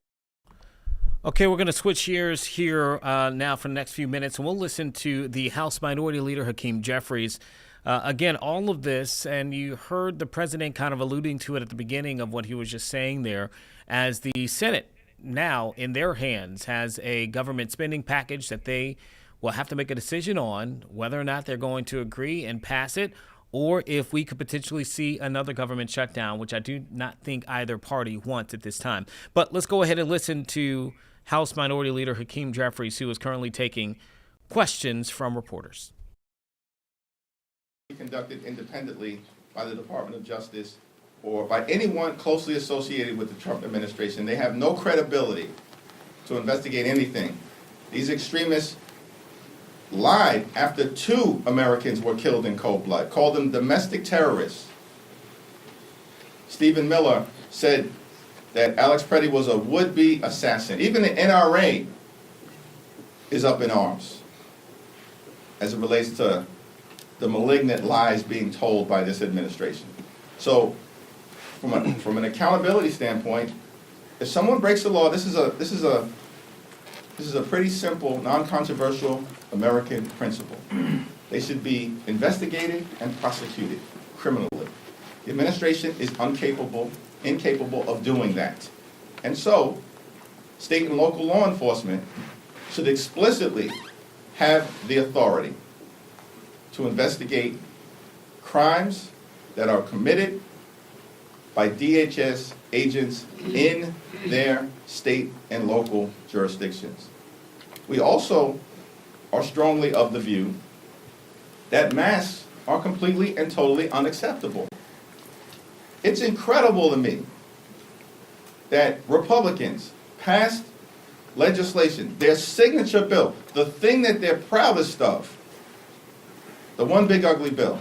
A: Okay, we're going to switch gears here now for the next few minutes, and we'll listen to the House Minority Leader, Hakeem Jeffries. Again, all of this, and you heard the president kind of alluding to it at the beginning of what he was just saying there, as the Senate now in their hands has a government spending package that they will have to make a decision on whether or not they're going to agree and pass it, or if we could potentially see another government shutdown, which I do not think either party wants at this time. But let's go ahead and listen to House Minority Leader Hakeem Jeffries, who is currently taking questions from reporters.
T: Conducted independently by the Department of Justice or by anyone closely associated with the Trump administration. They have no credibility to investigate anything. These extremists lied after 2 Americans were killed in cold blood, called them domestic terrorists. Stephen Miller said that Alex Preddy was a would-be assassin. Even the NRA is up in arms as it relates to the malignant lies being told by this administration. So, from an accountability standpoint, if someone breaks the law, this is a pretty simple, non-controversial American principle. They should be investigated and prosecuted criminally. The administration is incapable of doing that. And so, state and local law enforcement should explicitly have the authority to investigate crimes that are committed by DHS agents in their state and local jurisdictions. We also are strongly of the view that masks are completely and totally unacceptable. It's incredible to me that Republicans passed legislation, their signature bill, the thing that they're proudest of, the one big ugly bill,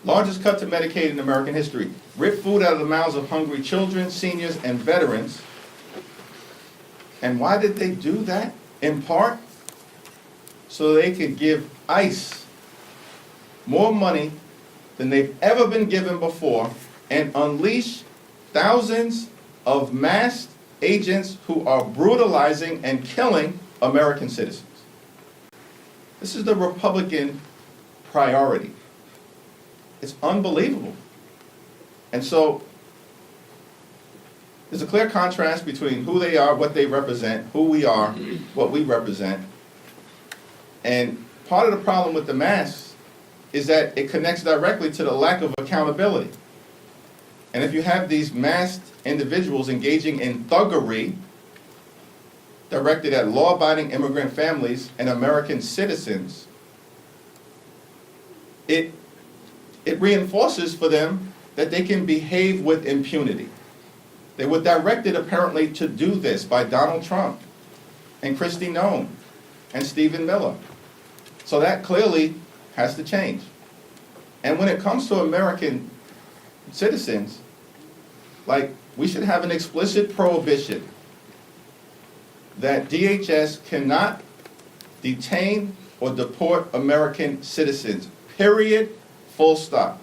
T: Largest cut to Medicaid in American history. Ripped food out of the mouths of hungry children, seniors, and veterans. And why did they do that? In part, so they could give ICE more money than they've ever been given before and unleash thousands of masked agents who are brutalizing and killing American citizens. This is the Republican priority. It's unbelievable. And so there's a clear contrast between who they are, what they represent, who we are, what we represent. And part of the problem with the masks is that it connects directly to the lack of accountability. And if you have these masked individuals engaging in thuggery directed at law-abiding immigrant families and American citizens, it reinforces for them that they can behave with impunity. They were directed apparently to do this by Donald Trump and Kristi Noem and Stephen Miller. So that clearly has to change. And when it comes to American citizens, like, we should have an explicit prohibition that DHS cannot detain or deport American citizens, period, full stop.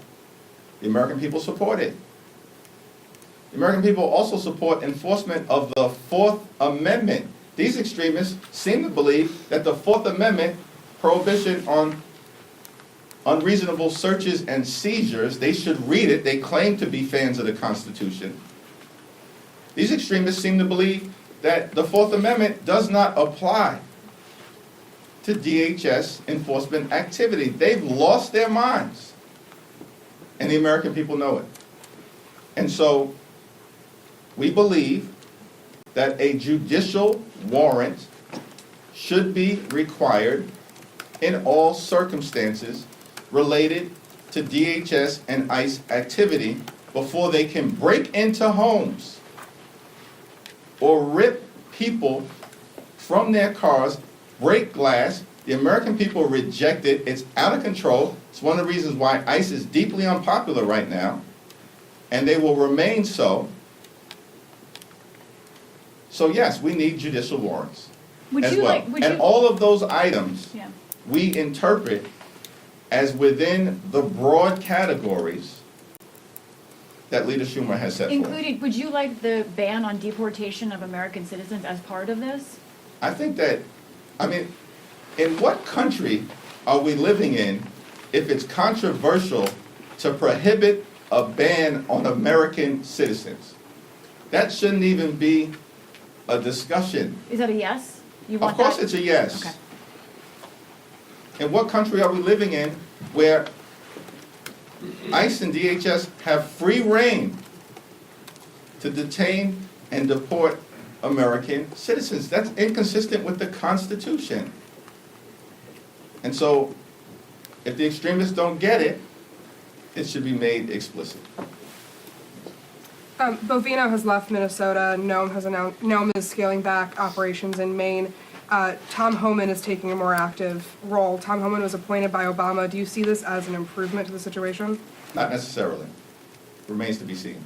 T: The American people support it. The American people also support enforcement of the Fourth Amendment. These extremists seem to believe that the Fourth Amendment prohibition on unreasonable searches and seizures, they should read it. They claim to be fans of the Constitution. These extremists seem to believe that the Fourth Amendment does not apply to DHS enforcement activity. They've lost their minds, and the American people know it. And so we believe that a judicial warrant should be required in all circumstances related to DHS and ICE activity before they can break into homes or rip people from their cars, break glass. The American people reject it. It's out of control. It's one of the reasons why ICE is deeply unpopular right now, and they will remain so. So yes, we need judicial warrants as well. And all of those items we interpret as within the broad categories that Leader Schumer has set forth.
C: Would you like the ban on deportation of American citizens as part of this?
T: I think that, in what country are we living in if it's controversial to prohibit a ban on American citizens? That shouldn't even be a discussion.
C: Is that a yes? You want
T: Of course
C: that?
T: it's a yes.
C: Okay.
T: In what country are we living in where ICE and DHS have free rein to detain and deport American citizens? That's inconsistent with the Constitution. And so, if the extremists don't get it, it should be made explicit.
U: Bovino has left Minnesota. Noem is scaling back operations in Maine. Tom Homan is taking a more active role. Tom Homan was appointed by Obama. Do you see this as an improvement to the situation?
T: Not necessarily. Remains to be seen.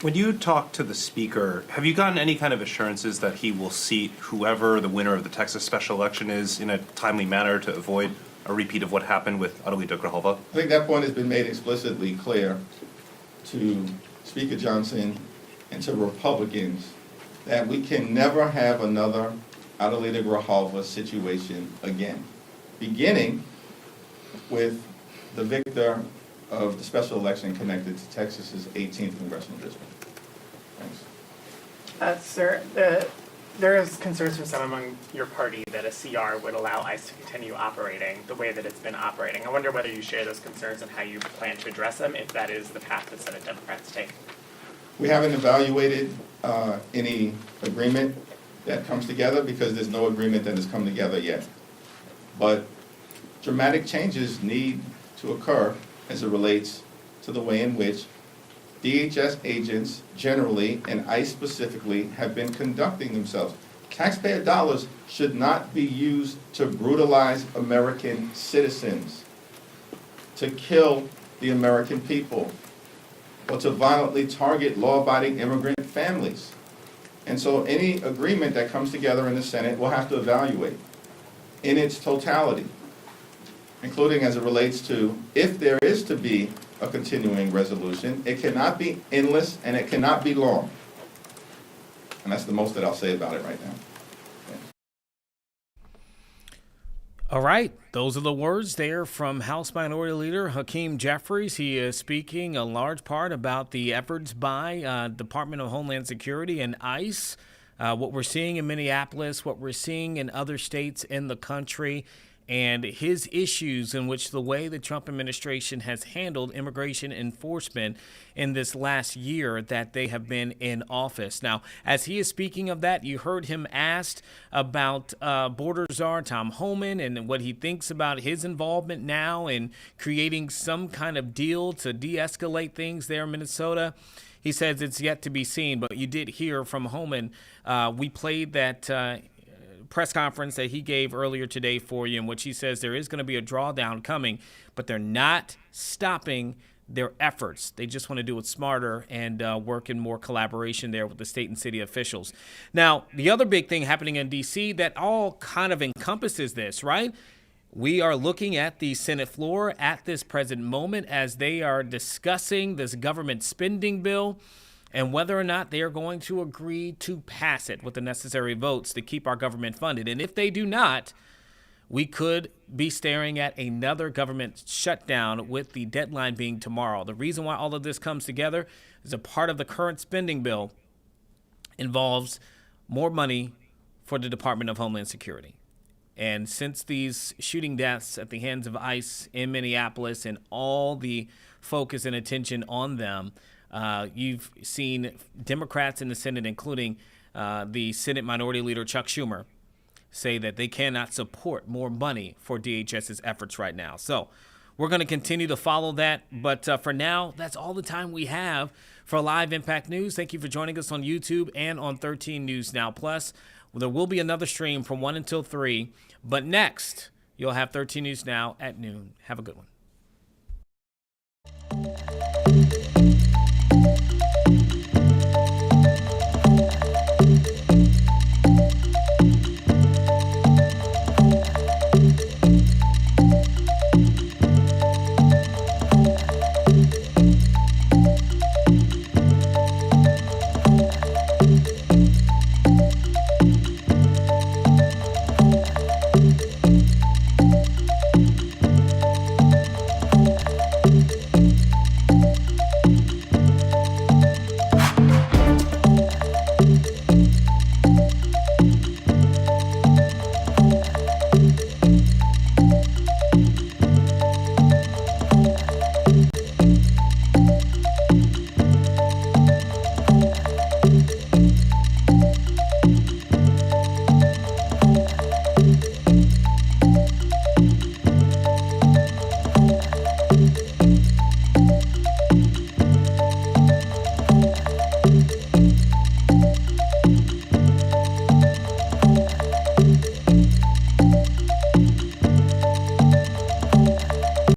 V: When you talk to the speaker, have you gotten any kind of assurances that he will seat whoever the winner of the Texas special election is in a timely manner to avoid a repeat of what happened with Adelita Grijalva?
T: I think that point has been made explicitly clear to Speaker Johnson and to Republicans that we can never have another Adelita Grijalva situation again, beginning with the victor of the special election connected to Texas's 18th congressional district. Thanks.
W: Sir, there is concerns from some among your party that a CR would allow ICE to continue operating the way that it's been operating. I wonder whether you share those concerns and how you plan to address them, if that is the path that Senate Democrats take.
T: We haven't evaluated any agreement that comes together because there's no agreement that has come together yet. But dramatic changes need to occur as it relates to the way in which DHS agents generally, and ICE specifically, have been conducting themselves. Taxpayer dollars should not be used to brutalize American citizens. to kill the American people or to violently target law-abiding immigrant families. And so any agreement that comes together in the Senate will have to evaluate in its totality, including as it relates to if there is to be a continuing resolution, it cannot be endless and it cannot be long. And that's the most that I'll say about it right now.
A: All right, those are the words there from House Minority Leader Hakeem Jeffries. He is speaking a large part about the efforts by Department of Homeland Security and ICE, what we're seeing in Minneapolis, what we're seeing in other states in the country, and his issues in which the way the Trump administration has handled immigration enforcement in this last year that they have been in office. Now, as he is speaking of that, you heard him asked about border czar Tom Homan and what he thinks about his involvement now in creating some kind of deal to de-escalate things there in Minnesota. He says it's yet to be seen, but you did hear from Homan. We played that press conference that he gave earlier today for you, in which he says there is going to be a drawdown coming, but they're not stopping their efforts. They just want to do it smarter and work in more collaboration there with the state and city officials. Now, the other big thing happening in D.C. that all kind of encompasses this, right? We are looking at the Senate floor at this present moment as they are discussing this government spending bill and whether or not they are going to agree to pass it with the necessary votes to keep our government funded. And if they do not, we could be staring at another government shutdown with the deadline being tomorrow. The reason why all of this comes together is a part of the current spending bill involves more money for the Department of Homeland Security. And since these shooting deaths at the hands of ICE in Minneapolis and all the focus and attention on them, you've seen Democrats in the Senate, including the Senate Minority Leader Chuck Schumer, say that they cannot support more money for DHS's efforts right now. So we're going to continue to follow that. But for now, that's all the time we have for Live Impact News. Thank you for joining us on YouTube and on 13 News Now Plus. There will be another stream from 1 until 3. But next, you'll have 13 News Now at noon. Have a good one.